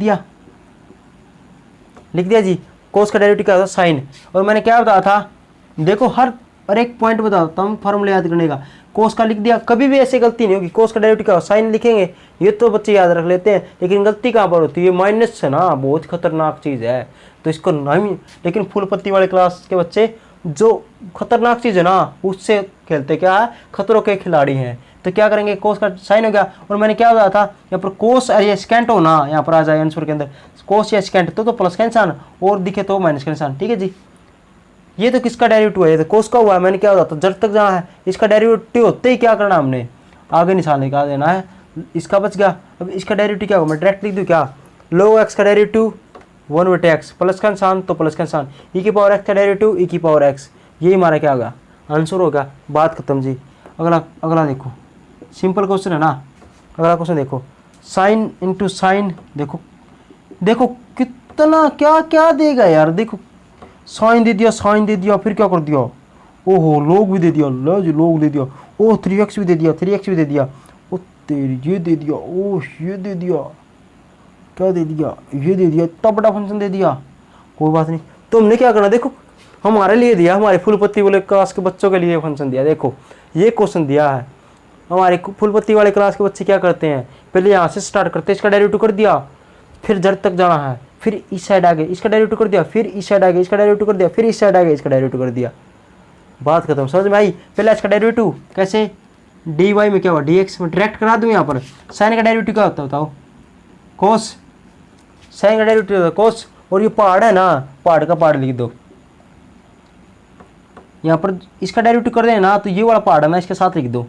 दिया जी। कोस का डेरिवेटिव क्या होता है, साइन। और मैंने क्या बताया था, देखो हर एक पॉइंट बताता हूँ फार्मूला याद करने का। कोस का लिख दिया, कभी भी ऐसे गलती नहीं होगी। कोस का डेरिवेटिव क्या होगा, साइन लिखेंगे, ये तो बच्चे याद रख लेते हैं, लेकिन गलती कहाँ पर होती है, माइनस से ना, बहुत खतरनाक चीज़ है। तो इसको नहीं, लेकिन फुल पत्ती वाले क्लास के बच्चे जो खतरनाक चीज़ है ना उससे खेलते, क्या है, खतरों के खिलाड़ी हैं। तो क्या करेंगे, कोस का साइन हो गया। और मैंने क्या बताया था, यहाँ पर कोस या स्कैंट हो ना, यहाँ पर आ जाए आंसर के अंदर कोस या स्कैंट तो प्लस का निशान, और दिखे तो माइनस का निशान, ठीक है जी। ये तो किसका डेरिवेटिव है, ये तो कोस का हुआ है। मैंने क्या बताया था, जड़ तक जाना है। इसका डेरिवेटिव होते ही क्या करना, हमने आगे निशान निकाल देना है। इसका बच गया। अब इसका डेरिवेटिव क्या होगा, मैं डायरेक्ट लिख दूँ क्या, log x का डेरिवेटिव 1/x, प्लस का निशान तो प्लस का निशान, e की पावर x का डेरिवेटिव e की पावर x। यही हमारा क्या होगा, आंसर होगा, बात खत्म जी। अगला देखो, सिंपल क्वेश्चन है ना। अगला क्वेश्चन देखो, साइन इंटू साइन। देखो कितना क्या क्या देगा यार। देखो साइन दे दिया, फिर क्या कर दिया, ओहो लोग भी दे दिया, लो जी लोग दे दिया, ओह 3x भी दे दिया, 3x भी दे दिया, ओ तेरी ये दे दिया, ओह ये दे दिया, क्या दे दिया, ये दे दिया, इतना बड़ा फंक्शन दे दिया। कोई बात नहीं, तो हमने क्या करना, देखो हमारे लिए दिया, हमारे फुलपत्ती वाले क्लास के बच्चों के लिए फंक्शन दिया। देखो ये क्वेश्चन दिया है, हमारे फुलपत्ती वाले क्लास के बच्चे क्या करते हैं, पहले यहाँ से स्टार्ट करते हैं, इसका डेरिवेटिव कर दिया, फिर जड़ तक जाना है, फिर इस साइड आ गए, इसका डेरिवेटिव कर दिया, फिर इस साइड आ गए, इसका डेरिवेटिव कर दिया, फिर इस साइड आ गए, इसका डेरिवेटिव कर दिया। बात खत्म, समझ में आई। पहले इसका डेरिवेटिव कैसे, dy में क्या हुआ dx में डायरेक्ट करा दूं, यहाँ पर साइन का डेरिवेटिव क्या होता है बताओ, कोस, साइन का डेरिवेटिव होता है कोस। और ये पहाड़ है ना, पहाड़ का पहाड़ लिख दो, यहाँ पर इसका डेरिवेटिव कर दें ना, तो ये वाला पहाड़ है ना, इसके साथ लिख दो,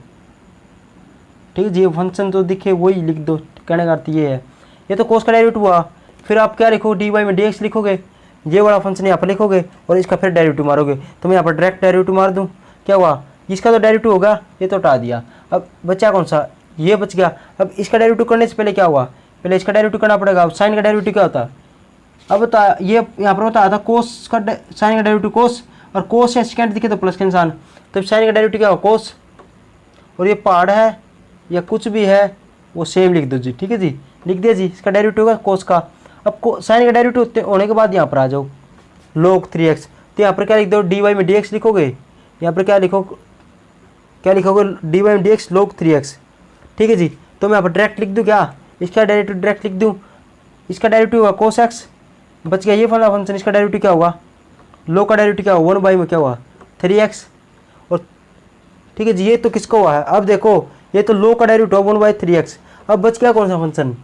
ठीक है जी। फंक्शन तो दिखे वही लिख दो, कहने का अर्थ ये है। ये तो कोस का डेरिवेटिव हुआ, फिर आप क्या लिखो, dy में dx लिखोगे, ये वाला फंक्शन यहाँ पर लिखोगे और इसका फिर डेरिवेटिव मारोगे। तो मैं यहाँ पर डायरेक्ट डेरिवेटिव मार दूँ, क्या हुआ, इसका तो डेरिवेटिव होगा, ये तो हटा दिया, अब बचा कौन सा, ये बच गया। अब इसका डेरिवेटिव करने से पहले क्या हुआ, पहले इसका डेरिवेटिव करना पड़ेगा। अब साइन का डेरिवेटिव क्या होता है, अब बता, ये यहाँ पर बताया था कोस का, साइन का डेरिवेटिव कोस, और कोस या सेकेंड दिखे तो प्लस के निशान, तो साइन का डेरिवेटिव क्या होगा कोस। और ये पहाड़ है या कुछ भी है वो सेम लिख दो जी, ठीक है जी, लिख दिया जी, इसका डेरिवेटिव होगा कोस का। अब साइन का डेरिवेटिव होने के बाद यहाँ पर आ जाओ log 3x, तो यहाँ पर क्या लिख दो, dy में dx लिखोगे, यहाँ पर क्या लिखोगे dy में dx log 3x, ठीक है जी। तो मैं यहाँ पर डायरेक्ट लिख दूँ, क्या इसका डेरिवेटिव डायरेक्ट लिख दूँ, इसका डेरिवेटिव होगा cos x, बच गया ये वाला फंक्शन, इसका डेरिवेटिव क्या होगा, log का डेरिवेटिव क्या होगा, 1 में क्या हुआ 3x, और ठीक है जी, ये तो किसका हुआ है, अब देखो ये तो log का डेरिवेटिव 1/3x। अब बच गया कौन सा फंक्शन,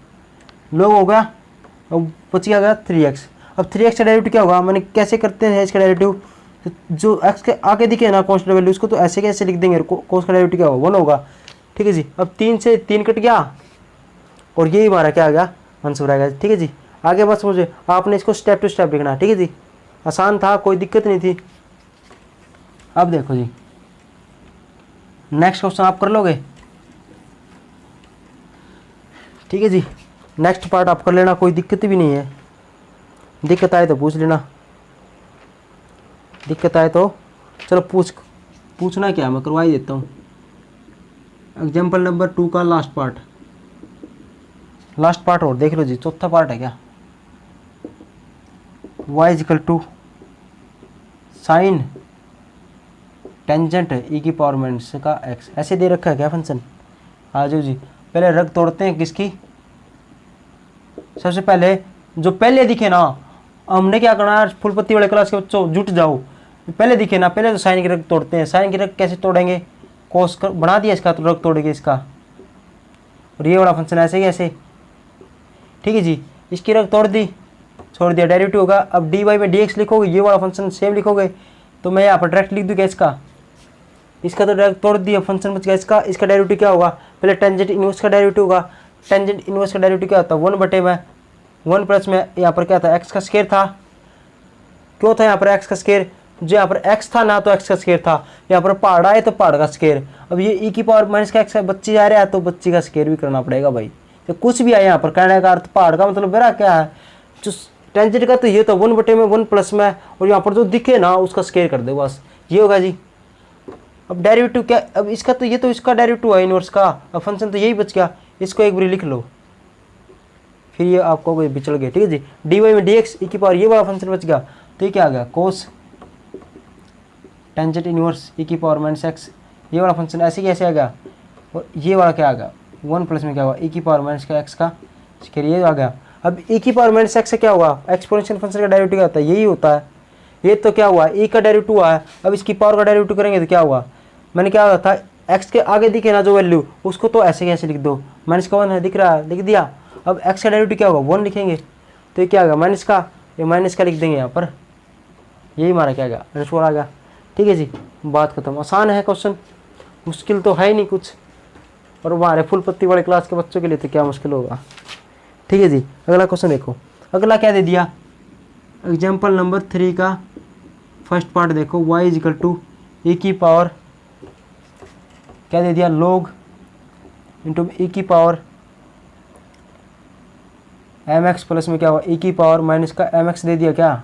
log हो गया, अब बच गया 3x। अब 3x का डेरिवेटिव क्या होगा, मैंने कैसे करते हैं इसका डेरिवेटिव, जो x के आगे दिखे ना कांस्टेंट वैल्यू, उसको तो ऐसे कैसे लिख देंगे, कोस का डेरिवेटिव क्या होगा 1 होगा, ठीक है जी। अब 3 से 3 कट गया और यही हमारा क्या आ गया, आंसर आएगा, ठीक है जी। आगे बस मुझे आपने इसको स्टेप टू स्टेप लिखना, ठीक है जी, आसान था, कोई दिक्कत नहीं थी। अब देखो जी नेक्स्ट क्वेश्चन आप कर लोगे, ठीक है जी, नेक्स्ट पार्ट आप कर लेना, कोई दिक्कत भी नहीं है, दिक्कत आए तो पूछ लेना, दिक्कत आए तो चलो पूछना क्या, मैं करवा ही देता हूँ। एग्जाम्पल नंबर 2 का लास्ट पार्ट और देख लो जी, चौथा पार्ट है क्या, y = साइन टेंजेंट e की पावर माइनस का x, ऐसे दे रखा है क्या फंक्शन। आ जाओ जी, पहले रग तोड़ते हैं किसकी, सबसे पहले जो पहले दिखे ना, हमने क्या करना है, फुलपत्ती वाले क्लास के बच्चों जुट जाओ, पहले दिखे ना, पहले तो साइन की रग तोड़ते हैं। साइन की रग कैसे तोड़ेंगे, कोस कर बना दिया इसका, तो रग तोड़ेंगे इसका, और ये वाला फंक्शन ऐसे कैसे, ठीक है जी, इसकी रग तोड़ दी, छोड़ दिया, डेरिवेटिव होगा। अब dy में dx लिखोगे, ये वाला फंक्शन सेम लिखोगे, तो मैं यहाँ पर डायरेक्ट लिख दूँगा इसका तो डायरेक्ट तोड़ दिया, फंक्शन बच गया इसका डेरिवेटिव क्या होगा, पहले टेंजेंट इनवर्स का डेरिवेटिव होगा, टेंजेंट इनवर्स का डेरिवेटिव क्या होता है 1/1 प्लस में यहाँ पर क्या था, x का स्क्वायर था, क्यों था यहाँ पर x का स्क्वायर, जो यहाँ पर x था ना तो x का स्क्वायर था, यहाँ पर पहाड़ आए तो पहाड़ का स्क्वायर। अब ये e की पावर माइनस का x है, बच्ची जा रहा है तो बच्ची का स्क्वायर भी करना पड़ेगा भाई, तो कुछ भी आए यहाँ पर, कहने का अर्थ पहाड़ का मतलब मेरा क्या है, जो टेंजेंट का तो ये तो 1/1 प्लस में, और यहाँ पर जो दिखे ना उसका स्क्वायर कर दो, बस ये होगा जी। अब डेरिवेटिव क्या, अब इसका तो ये तो इसका डेरिवेटिव है इनवर्स का, अब फंक्शन तो यही बच गया, इसको एक बार लिख लो, फिर ये आपको बिचड़ गया, ठीक है जी। dy में dx e की पावर ये वाला फंक्शन बच गया, तो ये क्या आ गया, कोस टेंजेंट इनवर्स e की पावर माइनस x, ये वाला फंक्शन ऐसे कैसे आ गया, और ये वाला क्या आ गया 1 प्लस में क्या हुआ e की पावर माइनस का x का स्क्वायर, ये आ गया। अब e की पावर माइनस x से क्या हुआ, एक्सपोनेंशियल फंक्शन का डेरिवेटिव क्या होता है, यही होता है, ये तो क्या हुआ e का डेरिवेटिव हुआ है। अब इसकी पावर का डेरिवेटिव करेंगे तो क्या हुआ, मैंने क्या था x के आगे दिखे ना जो वैल्यू, उसको तो ऐसे कैसे लिख दो, माइनस का 1 है दिख रहा है, लिख दिया। अब x का डेरिवेटिव क्या होगा 1 लिखेंगे, तो ये क्या होगा माइनस का, ये माइनस का लिख देंगे यहाँ पर, यही हमारा क्या गया आंसर आ गया, ठीक है जी, बात खत्म। आसान है क्वेश्चन, मुश्किल तो है ही नहीं कुछ, और हमारे फुल पत्ती वाले क्लास के बच्चों के लिए तो क्या मुश्किल होगा, ठीक है जी। अगला क्वेश्चन देखो, अगला क्या दे दिया, एग्जाम्पल नंबर 3 का फर्स्ट पार्ट देखो, y = e की पावर क्या दे दिया, log इंटू e की पावर mx प्लस में क्या हुआ e की पावर माइनस का mx दे दिया क्या,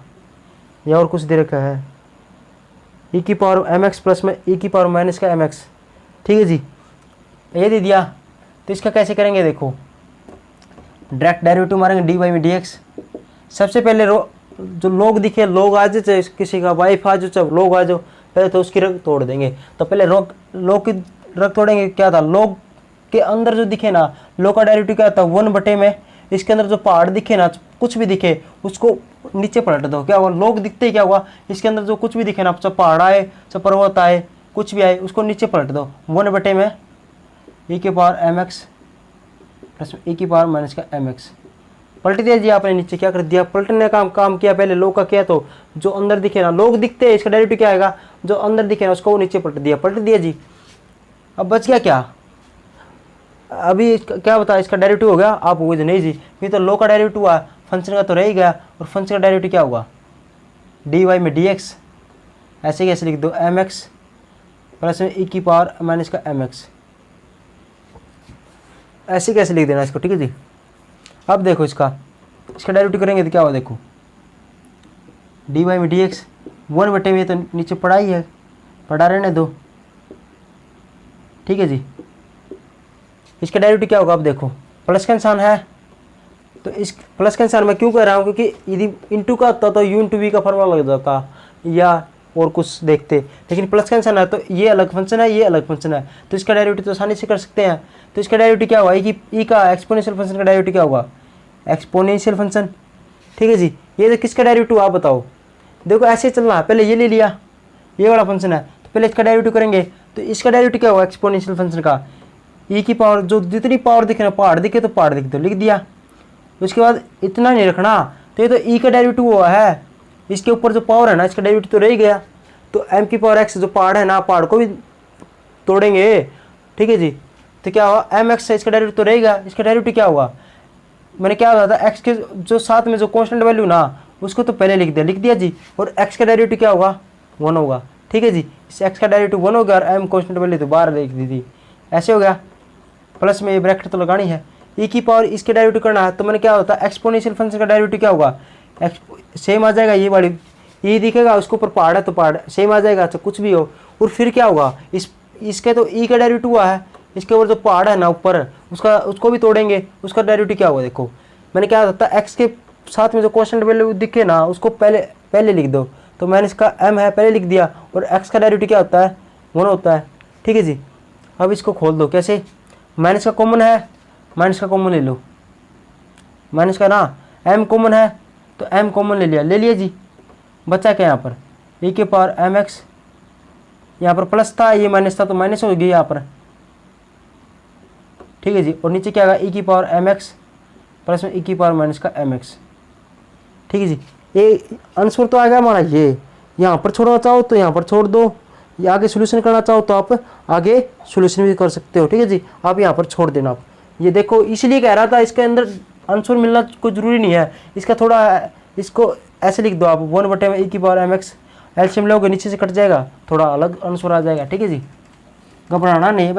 या और कुछ दे रखा है, e की पावर mx प्लस में e की पावर माइनस का mx, ठीक है जी, ये दे दिया। तो इसका कैसे करेंगे देखो, डायरेक्ट डेरिवेटिव मारेंगे डी वाई में डी एक्स। सबसे पहले जो लोग दिखे, लोग आ जाए, किसी का वाइफ आ जाओ, चाहे लोग आ जाओ, पहले तो उसकी रग तोड़ देंगे। तो पहले लोग की रग तोड़ेंगे। क्या था, लोग के अंदर जो दिखे ना, लोग का डेरिवेटिव क्या था 1 में। इसके अंदर जो पहाड़ दिखे ना, कुछ भी दिखे उसको नीचे पलट दो। क्या हुआ, लोग दिखते ही क्या हुआ, इसके अंदर जो कुछ भी दिखे ना, चाहे पहाड़ आए, चाहे पर्वत आए, कुछ भी आए, उसको नीचे पलट दो। 1 में e की पावर mx प्लस e की पावर माइनस का mx पलट दिया जी आपने नीचे। क्या कर दिया, पलटने का काम किया। पहले लोग का किया, तो जो अंदर दिखे ना, लोग दिखते हैं, इसका डेरिवेटिव क्या आएगा, जो अंदर दिखे ना उसको वो नीचे पलट दिया जी। अब बच गया क्या, अभी क्या बता, इसका डेरिवेटिव हो गया। आप हो गए नहीं जी, ये तो लो का डेरिवेटिव हुआ, फंक्शन का तो रह ही गया। और फंक्शन का डेरिवेटिव क्या होगा, डी वाई में डी एक्स। ऐसे कैसे लिख दो, एम एक्स प्लस में ई की पावर माइनस का एम एक्स। ऐसे कैसे लिख देना इसको, ठीक है जी। अब देखो इसका डेरिवेटिव करेंगे तो क्या होगा, देखो डी वाई में डी एक्स 1 में, तो नीचे पढ़ा ही है, पढ़ा रहने दो, ठीक है जी। इसका डेरिवेटिव क्या होगा, अब देखो प्लस का निशान है, तो इस प्लस का निशान मैं क्यों कह रहा हूँ, क्योंकि यदि इंटू का होता तो यू इंटू वी का फॉर्मूला लग जाता या और कुछ देखते, लेकिन प्लस का निशान है तो ये अलग फंक्शन है, ये अलग फंक्शन है, तो इसका डेरिवेटिव तो आसानी से कर सकते हैं। तो इसका डेरिवेटिव क्या होगा, ई का एक्सपोनेंशियल फंक्शन का डेरिवेटिव क्या होगा, एक्सपोनेंशियल फंक्शन, ठीक है जी। ये तो किसका डेरिवेटिव आप बताओ, देखो ऐसे चलना है, पहले ये ले लिया, ये वाला फंक्शन है, तो पहले इसका डेरिवेटिव करेंगे, तो इसका डेरिवेटिव क्या होगा एक्सपोनेंशियल फंक्शन का, ई की पावर, जो जितनी पावर दिखे ना, पहाड़ दिखे तो पहाड़ दिखे तो लिख दिया। उसके बाद इतना नहीं रखना, तो ये तो ई का डेरिवेटिव हुआ है, इसके ऊपर जो पावर है ना, इसका डेरिवेटिव तो रह ही गया। तो एम की पावर एक्स, जो पहाड़ है ना, पहाड़ को भी तोड़ेंगे, ठीक है जी। तो क्या हुआ, एम एक्स है, इसका डेरिवेटिव तो रहेगा। इसका डेरिवेटिव क्या हुआ, मैंने क्या बताया था, एक्स के जो साथ में जो कांस्टेंट वैल्यू ना, उसको तो पहले लिख दिया जी। और एक्स का डेरिवेटिव क्या होगा, 1 होगा, ठीक है जी। इस एक्स का डेरिवेटिव 1 हो गया और एम कांस्टेंट वैल्यू तो बाहर लिख दी थी, ऐसे हो गया। प्लस में ये ब्रैकेट तो लगानी है, ई की पावर इसके डेरिवेटिव करना है, तो मैंने क्या होता है, एक्सपोनेंशियल फंक्शन का डेरिवेटिव क्या होगा, सेम आ जाएगा, ये वाली ई दिखेगा, उसके ऊपर पहाड़ है तो पहाड़ सेम आ जाएगा, तो कुछ भी हो। और फिर क्या होगा, इसके तो ई का डेरिवेटिव हुआ है, इसके ऊपर जो पहाड़ है ना ऊपर, उसको भी तोड़ेंगे, उसका डेरिवेटिव क्या होगा, देखो मैंने क्या होता है, एक्स के साथ में जो कांस्टेंट वैल्यू दिखे ना, उसको पहले लिख दो। तो मैंने इसका एम है पहले लिख दिया, और एक्स का डेरिवेटिव क्या होता है, 1 होता है, ठीक है जी। अब इसको खोल दो, कैसे, माइनस का कॉमन है, माइनस का कॉमन ले लो, माइनस का ना, एम कॉमन है तो एम कॉमन ले लिया जी। बचा क्या यहाँ पर, ई के पावर एम एक्स, यहाँ पर प्लस था, ये माइनस था तो माइनस हो गई यहाँ पर, ठीक है जी। और नीचे क्या आएगा, ई की पावर एम एक्स प्लस में ई की पावर माइनस का एम एक्स, ठीक है जी। ये आंसर तो आएगा हमारा, ये यहाँ पर छोड़ना चाहो तो यहाँ पर छोड़ दो, ये आगे सोल्यूशन करना चाहो तो आप आगे सोल्यूशन भी कर सकते हो, ठीक है जी। आप यहाँ पर छोड़ देना। आप ये देखो, इसलिए कह रहा था इसके अंदर आंसर मिलना कोई ज़रूरी नहीं है, इसका थोड़ा, इसको ऐसे लिख दो आप, 1 में ई की पावर एम एक्स, एलसीएम लोगे नीचे से कट जाएगा, थोड़ा अलग आंसर आ जाएगा, ठीक है जी। घबराना नहीं,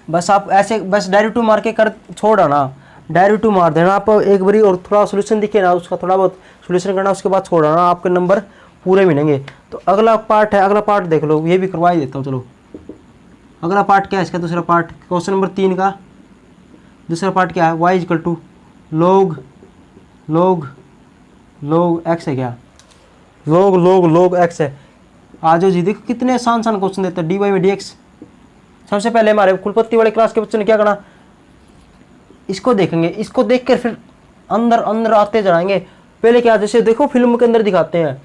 बस आप ऐसे बस डेरिवेटिव मार के कर छोड़ आना, डेरिवेटिव मार देना आप एक बारी, और थोड़ा सोल्यूशन दिखे ना, उसका थोड़ा बहुत सोल्यूशन करना, उसके बाद छोड़ आना, आपके नंबर पूरे मिलेंगे। तो अगला पार्ट है, अगला पार्ट देख लो, ये भी करवा ही देता हूँ। चलो अगला पार्ट क्या है इसका, दूसरा पार्ट, क्वेश्चन नंबर 3 का दूसरा पार्ट क्या है, y equal to log x है, क्या log x है। आ जाओ जी, देखो कितने आसान क्वेश्चन देते हैं, dy में dx। सबसे पहले हमारे कुलपति वाले क्लास के बच्चों ने क्या करना, इसको देखेंगे, इसको देख कर फिर अंदर आते जाएंगे। पहले क्या, जैसे देखो फिल्म के अंदर दिखाते हैं,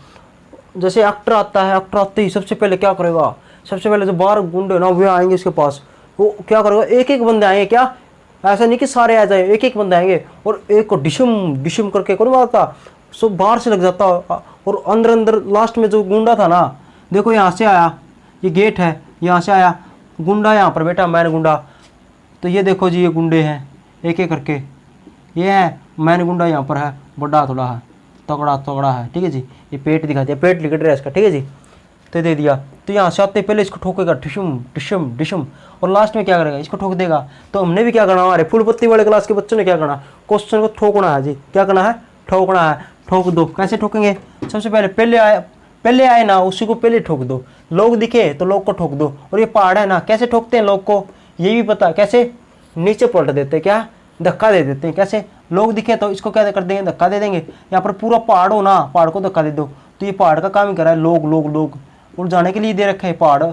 जैसे एक्टर आता है, एक्टर आते ही सबसे पहले क्या करेगा, सबसे पहले जो बाहर गुंडे ना वो आएंगे इसके पास, वो क्या करेगा, एक बंदे आएंगे, क्या ऐसा नहीं कि सारे आ जाए, एक बंदे आएंगे और एक को डिशम करके कौन मारता, सब बाहर से लग जाता। और अंदर लास्ट में जो गुंडा था ना, देखो यहाँ से आया, ये गेट है, यहाँ से आया गुंडा, यहाँ पर बैठा मैन गुंडा। तो ये देखो जी, ये गुंडे हैं एक करके, ये है मैन गुंडा, यहाँ पर है बड़ा थोड़ा है, तगड़ा है, ठीक है जी। ये पेट दिखा दिया, पेट लिखट रहा है इसका, ठीक है जी। तो दे दिया, तो यहाँ से आते पहले इसको ठोकेगा, डिशम, और लास्ट में क्या करेगा, इसको ठोक देगा। तो हमने भी क्या करना, हमारे फुल पत्ती वाले क्लास के बच्चों ने क्या करना, क्वेश्चन को ठोकना है जी, क्या करना है, ठोकना है, ठोक दो। कैसे ठोकेंगे, सबसे पहले आए ना उसी को पहले ठोक दो, लोग दिखे तो लोग को ठोक दो। और ये पहाड़ है ना, कैसे ठोकते हैं लोग को, ये भी पता, कैसे, नीचे पलट देते, क्या धक्का दे देते हैं। कैसे? लोग दिखे तो इसको क्या कर देंगे, धक्का दे देंगे। यहाँ पर पूरा पहाड़ हो ना, पहाड़ को धक्का दे दो, तो ये पहाड़ का काम ही कर रहा है। लोग लोग लोग उड़ जाने के लिए दे रखे है, पहाड़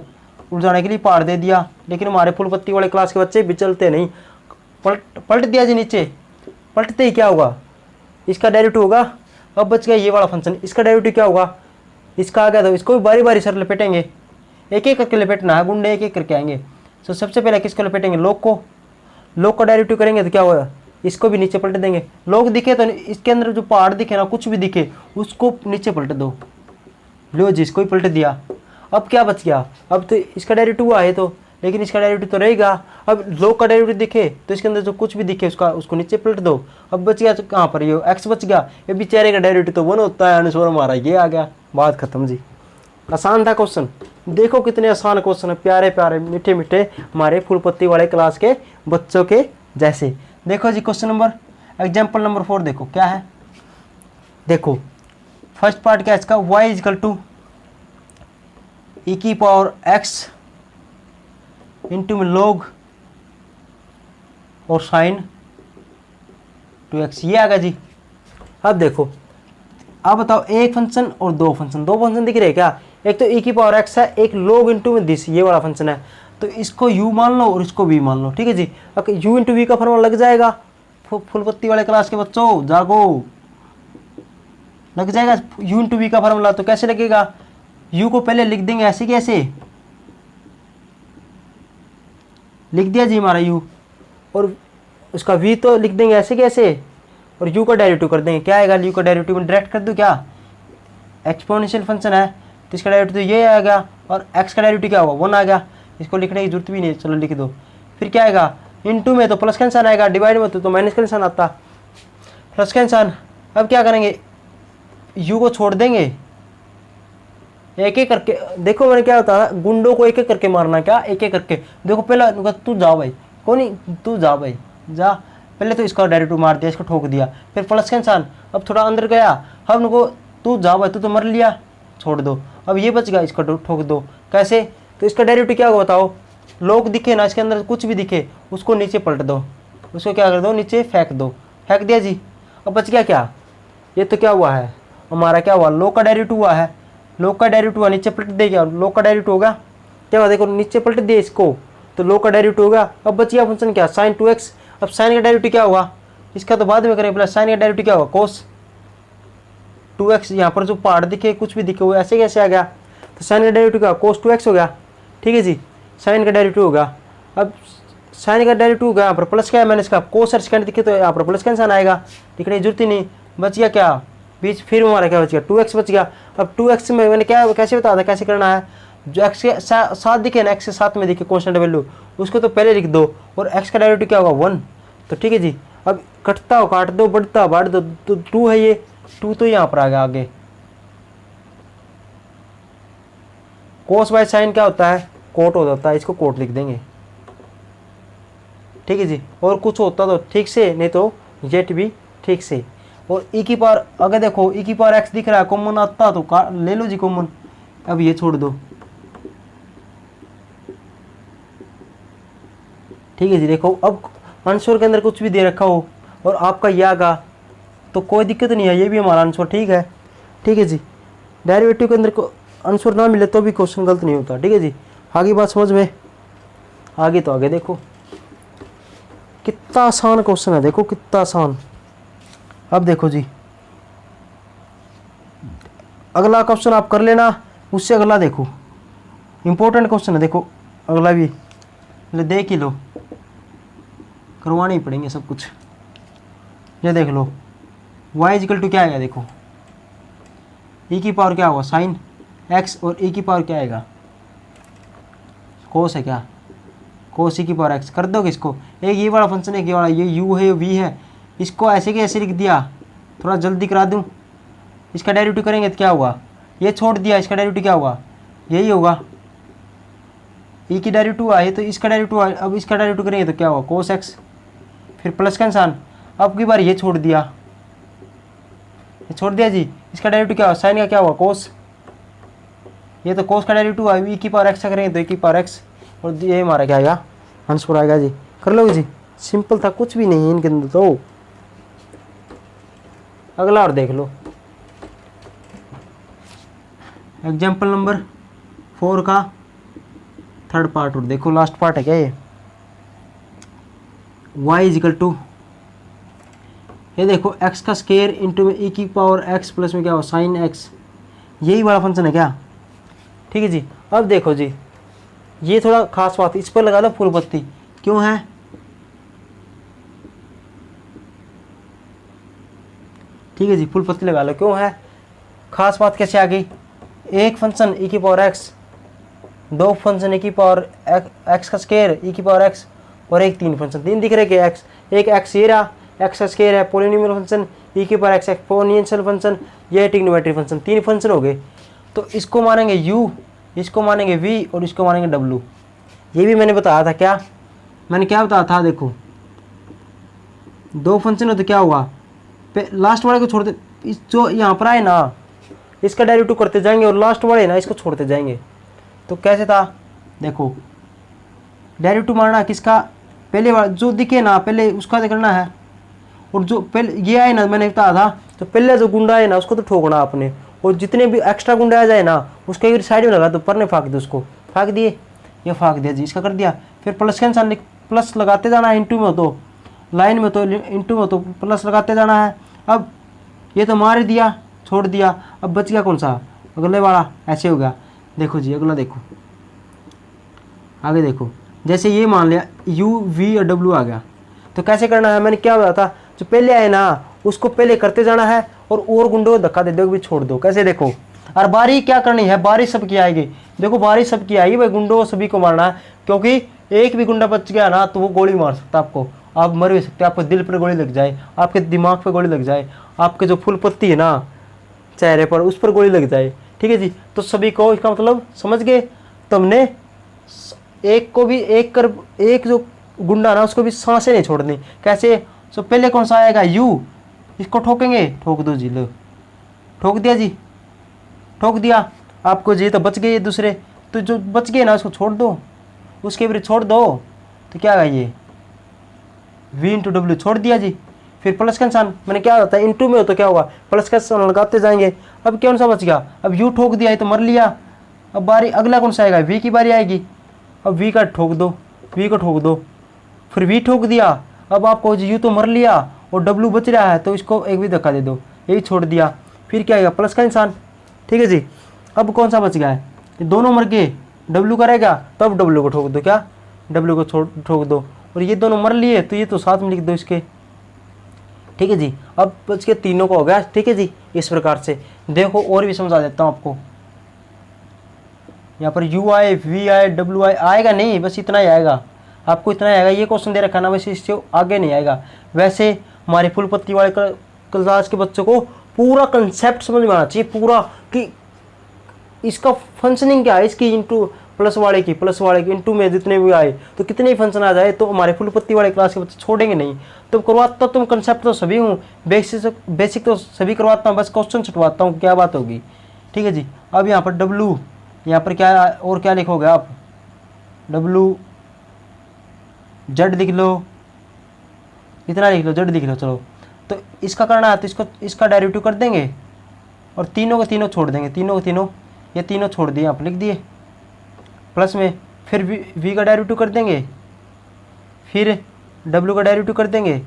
उड़ जाने के लिए पहाड़ दे दिया। लेकिन हमारे फुलपत्ती वाले क्लास के बच्चे भी चलते नहीं, पलट दिया जी नीचे। पलटते ही क्या होगा, इसका डेरिवेटिव होगा। अब बच गया ये वाला फंक्शन, इसका डेरिवेटिव क्या होगा, इसका आ गया, तो इसको भी बारी बारी सर लपेटेंगे, एक एक करके लपेटना है, गुंडे एक एक करके आएंगे। तो सबसे पहले किसको लपेटेंगे, लोग को। लोग का डेरिवेटिव करेंगे तो क्या होगा, इसको भी नीचे पलट देंगे। लोग दिखे तो इसके अंदर जो पहाड़ दिखे ना, कुछ भी दिखे उसको नीचे पलट दो। लो जी, इसको ही पलट दिया। अब क्या बच गया, अब तो इसका डेरिवेटिव आए तो, लेकिन इसका डेरिवेटिव तो रहेगा। अब लोग का डेरिवेटिव दिखे तो इसके अंदर जो कुछ भी दिखे उसको नीचे पलट दो। अब बच गया तो कहाँ पर ये एक्स बच गया। ये बेचारे का डेरिवेटिव तो 1 होता है, आंसर हमारा ये आ गया, बात खत्म जी। आसान था क्वेश्चन, देखो कितने आसान क्वेश्चन है, प्यारे प्यारे मीठे मीठे हमारे फुलपत्ती वाले क्लास के बच्चों के जैसे। देखो जी क्वेश्चन नंबर, एग्जाम्पल नंबर 4 देखो क्या है। देखो फर्स्ट पार्ट क्या है इसका, y इजकल टू ई की पावर x इंटू में log और साइन 2x, ये आ गया जी। अब देखो, अब बताओ एक फंक्शन और दो फंक्शन दिख रहे हैं क्या। एक तो e की पावर x है, एक log इंटू में दिस, ये वाला फंक्शन है। तो इसको u मान लो और इसको v मान लो, ठीक है जी। अब u इंटू वी का फॉर्मूला लग जाएगा। फुलपत्ती वाले क्लास के बच्चों जागो, लग जाएगा u इंटू वी का फॉर्मूला। तो कैसे लगेगा, u को पहले लिख देंगे ऐसे, कैसे लिख दिया जी हमारा u, और उसका v तो लिख देंगे ऐसे कैसे, और u का डेरिवेटिव कर देंगे। क्या आएगा, u का डेरिवेटिव में डायरेक्ट कर दूं क्या, एक्सपोनेंशियल फंक्शन है तो इसका डेरिवेटिव तो ये आएगा, और x का डेरिवेटिव क्या होगा 1 आ गया, इसको लिखने की जरूरत भी नहीं, चलो लिख दो। फिर क्या आएगा, इनटू में तो प्लस का निशान आएगा, डिवाइड में तो माइनस का निशान आता, प्लस का निशान। अब क्या करेंगे, u को छोड़ देंगे, एक एक करके। देखो मैंने क्या होता है, गुंडों को एक एक करके मारना, क्या एक एक करके। देखो पहले तू जा भाई, कौन नहीं, तू जा भाई जा। पहले तो इसका डायरेक्ट मार दिया, इसको ठोक दिया, फिर प्लस का निशान। अब थोड़ा अंदर गया, अब उनको तू जा भाई, तू तो मर लिया, छोड़ दो। अब ये बच गया, इसको ठोक दो। कैसे, तो इसका डेरिवेटिव क्या होगा बताओ, लोग दिखे ना, इसके अंदर कुछ भी दिखे उसको नीचे पलट दो, उसको क्या कर दो, नीचे फेंक दो। फेंक दिया जी। अब बच गया क्या, ये तो क्या हुआ है हमारा, क्या हुआ, लोग का डेरिवेटिव हुआ है। लोग का डेरिवेटिव हुआ, नीचे पलट देगा, लोग का डेरिवेटिव होगा क्या हुआ, देखो नीचे पलट दिया इसको, तो लोग का डेरिवेटिव होगा। अब बच गया फंक्शन क्या, साइन 2x। अब साइन का डेरिवेटिव क्या हुआ, इसका तो बाद में करेंगे, प्लस साइन का डेरिवेटिव क्या होगा, कोस 2x। यहाँ पर जो पहाड़ दिखे कुछ भी दिखे वो ऐसे कैसे आ गया, तो साइन का डेरिवेटिव क्या, कोस 2x हो गया, ठीक है जी। साइन का डेरिवेटिव होगा, अब साइन का डेरिवेटिव होगा, यहाँ पर प्लस क्या है माइनस का, कोस और सेकंड दिखे तो यहाँ पर प्लस का निशान आएगा, लिखने की जरूरत ही नहीं। बच गया क्या बीच, फिर हमारा क्या बच गया, 2x बच गया। अब 2x में मैंने क्या कैसे बताया था, कैसे करना है, जो x के साथ दिखे ना, x के साथ में दिखे कॉन्स्टेंट वैल्यू, उसको तो पहले लिख दो, और x का डेरिवेटिव क्या होगा 1, तो ठीक है जी। अब कटता हो काट दो, बढ़ता बांट दो, तो 2 है, ये 2 तो यहाँ पर आ गया आगे। कोस बाय साइन क्या होता है, कोट हो जाता है, इसको कोट लिख देंगे, ठीक है जी। और कुछ होता तो ठीक से, नहीं तो जेट भी ठीक से। और e की पावर, अगर देखो e की पावर x दिख रहा है, कॉमन आता तो ले लो जी कॉमन। अब ये छोड़ दो, ठीक है जी। देखो अब आंसर के अंदर कुछ भी दे रखा हो और आपका ये आगा तो कोई दिक्कत नहीं है, ये भी हमारा आंसर ठीक है, ठीक है जी। डेरिवेटिव के अंदर को आंसर ना मिले तो भी क्वेश्चन गलत नहीं होता, ठीक है जी। आगे बात समझ में, आगे तो आगे देखो कितना आसान क्वेश्चन है, देखो कितना आसान। अब देखो जी, अगला क्वेश्चन आप कर लेना, उससे अगला देखो इंपॉर्टेंट क्वेश्चन है। देखो अगला भी ले देख ही लो, करवाने ही पड़ेंगे सब कुछ। ये देख लो, y इक्वल टू क्या आएगा, देखो e की पावर क्या होगा साइन x, और e की पावर क्या आएगा, कोस है क्या, कोस e की पावर x। कर दो किसको, एक ये वाला फंक्शन है, ये वाला, ये u है, ये v है, इसको ऐसे के ऐसे लिख दिया, थोड़ा जल्दी करा दूं। इसका डेरिवेटिव करेंगे तो क्या होगा, ये छोड़ दिया, इसका डेरिवेटिव क्या होगा, यही होगा, e की डेरिवेटिव आए तो इसका डेरिवेटिव आए। अब इसका डेरिवेटिव करेंगे तो क्या होगा, कोस x, फिर प्लस का निशान। अब की बार ये छोड़ दिया, ये छोड़ दिया जी, इसका डेरिवेटिव क्या होगा, साइन का क्या होगा, कोस। ये तो कोस का डेरिवेटिव आए, e की पावर x करेंगे तो e की पावर x, और ये हमारा क्या आएगा, आंसर आएगा जी। कर लोगे जी, सिंपल था, कुछ भी नहीं है इनके अंदर तो। अगला और देख लो, एग्जाम्पल नंबर 4 का थर्ड पार्ट, और देखो लास्ट पार्ट है क्या ये, y इजिकल टू, ये देखो x का स्केयर इंटू में e की पावर x प्लस में क्या हो साइन x, यही वाला फंक्शन है क्या। ठीक है जी। अब देखो जी, ये थोड़ा खास बात, इस पर लगा लो फूल पत्ती, क्यों है, ठीक है जी, फुल पत्ती लगा लो, क्यों है, खास बात कैसे आ गई, एक फंक्शन e की पावर x, दो फंक्शन e की पावर x का स्केयर e की पावर x, और एक तीन फंक्शन, तीन दिख रहे क्या x, एक x ये रहा x का स्केयर है, पोलिनोमियल फंक्शन e की पावर x एक्सपोनेंशियल फंक्शन, ये ट्रिग्नोमेट्रिक फंक्शन, तीन फंक्शन हो गए। तो इसको मानेंगे u, इसको मानेंगे v, और इसको मानेंगे w। ये भी मैंने बताया था क्या, मैंने क्या बताया था, देखो दो फंक्शन हो तो क्या हुआ, लास्ट वाले को छोड़ते, इस जो यहाँ पर आए ना इसका डेरिवेटिव करते जाएंगे, और लास्ट वाले ना इसको छोड़ते जाएंगे। तो कैसे था, देखो डेरिवेटिव मारना किसका, पहले वाला जो दिखे ना पहले उसका करना है, और जो पहले ये आए ना मैंने बताया था, तो पहले जो गुंडा है ना उसको तो ठोकना आपने, और जितने भी एक्स्ट्रा गुंडा आ जाए ना उसके साइड में लगा तो पर ने फाँक दे, उसको फाँक दिए, ये फाँक दिया जी, इसका कर दिया। फिर प्लस के निशान प्लस लगाते जाना है, इंटू में तो लाइन में तो इंटू में तो प्लस लगाते जाना है। अब ये तो मार दिया, छोड़ दिया, अब बच गया कौन सा, अगले वाला, ऐसे हो गया। देखो जी अगला देखो, आगे देखो, जैसे ये मान लिया u v और w आ गया, तो कैसे करना है, मैंने क्या बताया था, जो पहले आए ना उसको पहले करते जाना है, और गुंडों को धक्का दे दो भी छोड़ दो, कैसे देखो। और बारी क्या करनी है, बारिश सबकी आएगी, देखो बारिश सबकी आएगी भाई, गुंडों को सभी को मारना है, क्योंकि एक भी गुंडा बच गया ना तो वो गोली मार सकता है आपको, आप मर भी सकते, आपके दिल पर गोली लग जाए, आपके दिमाग पर गोली लग जाए, आपके जो फूल पत्ती है ना चेहरे पर उस पर गोली लग जाए। ठीक है जी, तो सभी को इसका मतलब समझ गए। तुमने एक को भी एक जो गुंडा ना उसको भी सांसें नहीं छोड़नी, कैसे, तो पहले कौन सा आएगा u, इसको ठोकेंगे, ठोक दो जी, लो ठोक दिया जी, ठोक दिया आपको जी, तो बच गए दूसरे, तो जो बच गए ना उसको छोड़ दो, उसके भी छोड़ दो, तो क्या आएगा ये v इंटू डब्ल्यू, छोड़ दिया जी। फिर प्लस का निशान मैंने क्या होता है, इंटू में हो तो क्या होगा, प्लस का निशान लगाते जाएंगे। अब कौन सा बच गया, अब u ठोक दिया है तो मर लिया, अब बारी अगला कौन सा आएगा, v की बारी आएगी, अब v का ठोक दो, v को ठोक दो, फिर v ठोक दिया, अब आपको u तो मर लिया और w बच रहा है, तो इसको एक भी धक्का दे दो, यही छोड़ दिया। फिर क्या आएगा, प्लस का निशान। ठीक है जी, अब कौन सा बच गया है, ये दोनों मर गए, w करेगा तब w को ठोक दो, क्या w को ठोक दो, और ये दोनों मर लिए तो ये तो साथ में लिख दो इसके। ठीक है जी, अब बच के तीनों को हो गया। ठीक है जी, इस प्रकार से देखो और भी समझा देता हूँ आपको, यहाँ पर u आए, v आए, w आए, आएगा नहीं, बस इतना ही आएगा, आपको इतना ही आएगा, ये क्वेश्चन दे रखा ना, वैसे इससे आगे नहीं आएगा। वैसे हमारे फुल पत्ती वाले क्लास के बच्चों को पूरा कंसेप्ट समझ में आना चाहिए, पूरा कि इसका फंक्शनिंग क्या है, इसकी इंटू प्लस वाले की इंटू में जितने भी आए तो कितने ही फंक्शन आ जाए, तो हमारे फुल पत्ती वाले क्लास के बच्चे छोड़ेंगे नहीं। तो करवाता तुम कंसेप्ट तो सभी हूँ, बेसिक तो सभी करवाता हूँ, बस क्वेश्चन छुटवाता हूँ, क्या बात होगी। ठीक है जी, अब यहाँ पर W, यहाँ पर क्या और क्या लिखोगे आप, W Z लिख लो, इतना लिख लो, Z लिख लो। चलो तो इसका करना है तो इसका डेरिवेटिव कर देंगे, और तीनों के तीनों छोड़ देंगे, तीनों के तीनों, ये तीनों छोड़ दिए, आप लिख दिए प्लस में, फिर v का डेरिवेटिव कर देंगे, फिर w का डेरिवेटिव कर देंगे,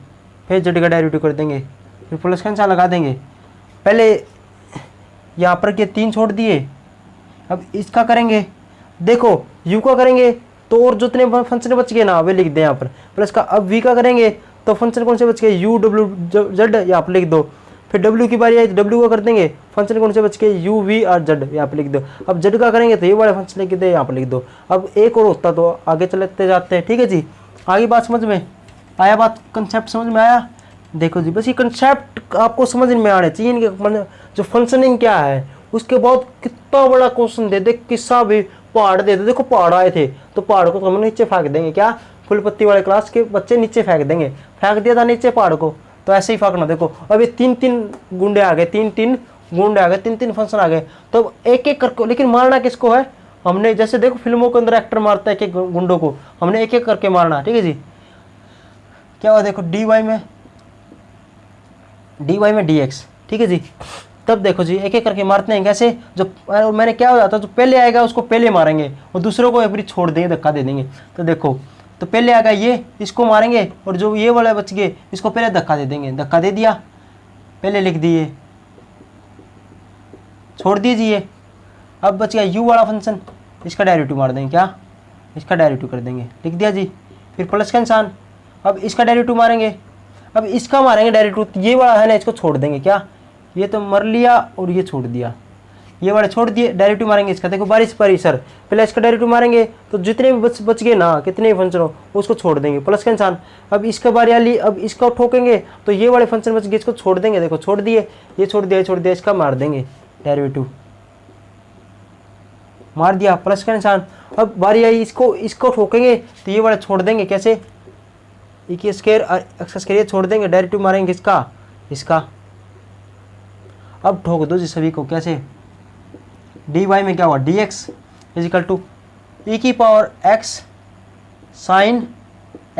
फिर z का डेरिवेटिव कर देंगे, फिर प्लस का निशान लगा देंगे। पहले यहाँ पर के तीन छोड़ दिए, अब इसका करेंगे, देखो u का करेंगे तो और जितने फंक्शन बच गए ना वे लिख दें यहाँ पर प्लस का। अब v का करेंगे तो फंक्शन कौन से बच गए, u w z, यहाँ पर लिख दो। फिर w की बारी आई तो w का कर देंगे, फंक्शन कौन से बच के u v और z, यहाँ पे लिख दो। अब z का करेंगे तो ये वाले फंक्शन लिख दे, यहाँ पे लिख दो। अब एक और होता तो आगे चलते जाते हैं। ठीक है जी, आगे बात समझ में आया, बात कंसेप्ट समझ में आया। देखो जी, बस ये कंसेप्ट आपको समझ में आने चाहिए, इनके जो फंक्शनिंग क्या है। उसके बाद कितना बड़ा क्वेश्चन दे दे, किस्सा भी पहाड़ दे दे, देखो पहाड़ आए थे तो पहाड़ को हम नीचे फेंक देंगे, क्या फुल पत्ती वाले क्लास के बच्चे नीचे फेंक देंगे, फेंक दिया था नीचे पहाड़ को, तो ऐसे ही फेंकना। देखो अब ये तीन गुंडे आ गए, तीन गुंडे आ गए, तीन फंक्शन आ गए, तो एक एक करके, लेकिन मारना किसको है हमने, जैसे देखो फिल्मों के अंदर एक्टर मारता है एक एक गुंडों को, हमने एक एक करके मारना। ठीक है जी, क्या हुआ देखो dy में dx, ठीक है जी। तब देखो जी एक एक करके मारते हैं कैसे, जो मैंने क्या हो जाता है जो पहले आएगा उसको पहले मारेंगे और दूसरों को एक बार छोड़ देंगे, धक्का दे देंगे। तो देखो तो पहले आएगा ये, इसको मारेंगे और जो ये वाला बच गए इसको पहले धक्का दे देंगे, धक्का दे दिया, पहले लिख दिए, छोड़ दीजिए। अब बच गया यू वाला फंक्शन, इसका डेरिवेटिव मार देंगे, क्या इसका डेरिवेटिव कर देंगे, लिख दिया जी। फिर प्लस का निशान, अब इसका डेरिवेटिव मारेंगे, अब इसका मारेंगे डेरिवेटिव, ये वाला है ना इसको छोड़ देंगे, क्या ये तो मर लिया और ये छोड़ दिया, ये वाले छोड़ दिए, डेरिवेटिव मारेंगे इसका। देखो बारिश परी सर, पहले इसका डेरिवेटिव मारेंगे तो जितने भी बच गए ना, कितने भी फंक्शन हो उसको छोड़ देंगे, प्लस का निशान। अब इसका बारी आ ली, अब इसका ठोकेंगे तो ये वाले फंक्शन बच गए, इसको छोड़ देंगे, देखो छोड़ दिए, ये छोड़ दिया, छोड़ दिया, इसका मार देंगे डेरिवेटिव, मार दिया, प्लस का निशान। अब बारी आई इसको ठोकेंगे तो ये वाले छोड़ देंगे, कैसे ई की स्क्वायर एक्स स्क्वायर, छोड़ देंगे, डेरिवेटिव मारेंगे इसका, इसका। अब ठोक दो जी सभी को, कैसे dy में क्या हुआ dx इजिकल टू ई की power x sine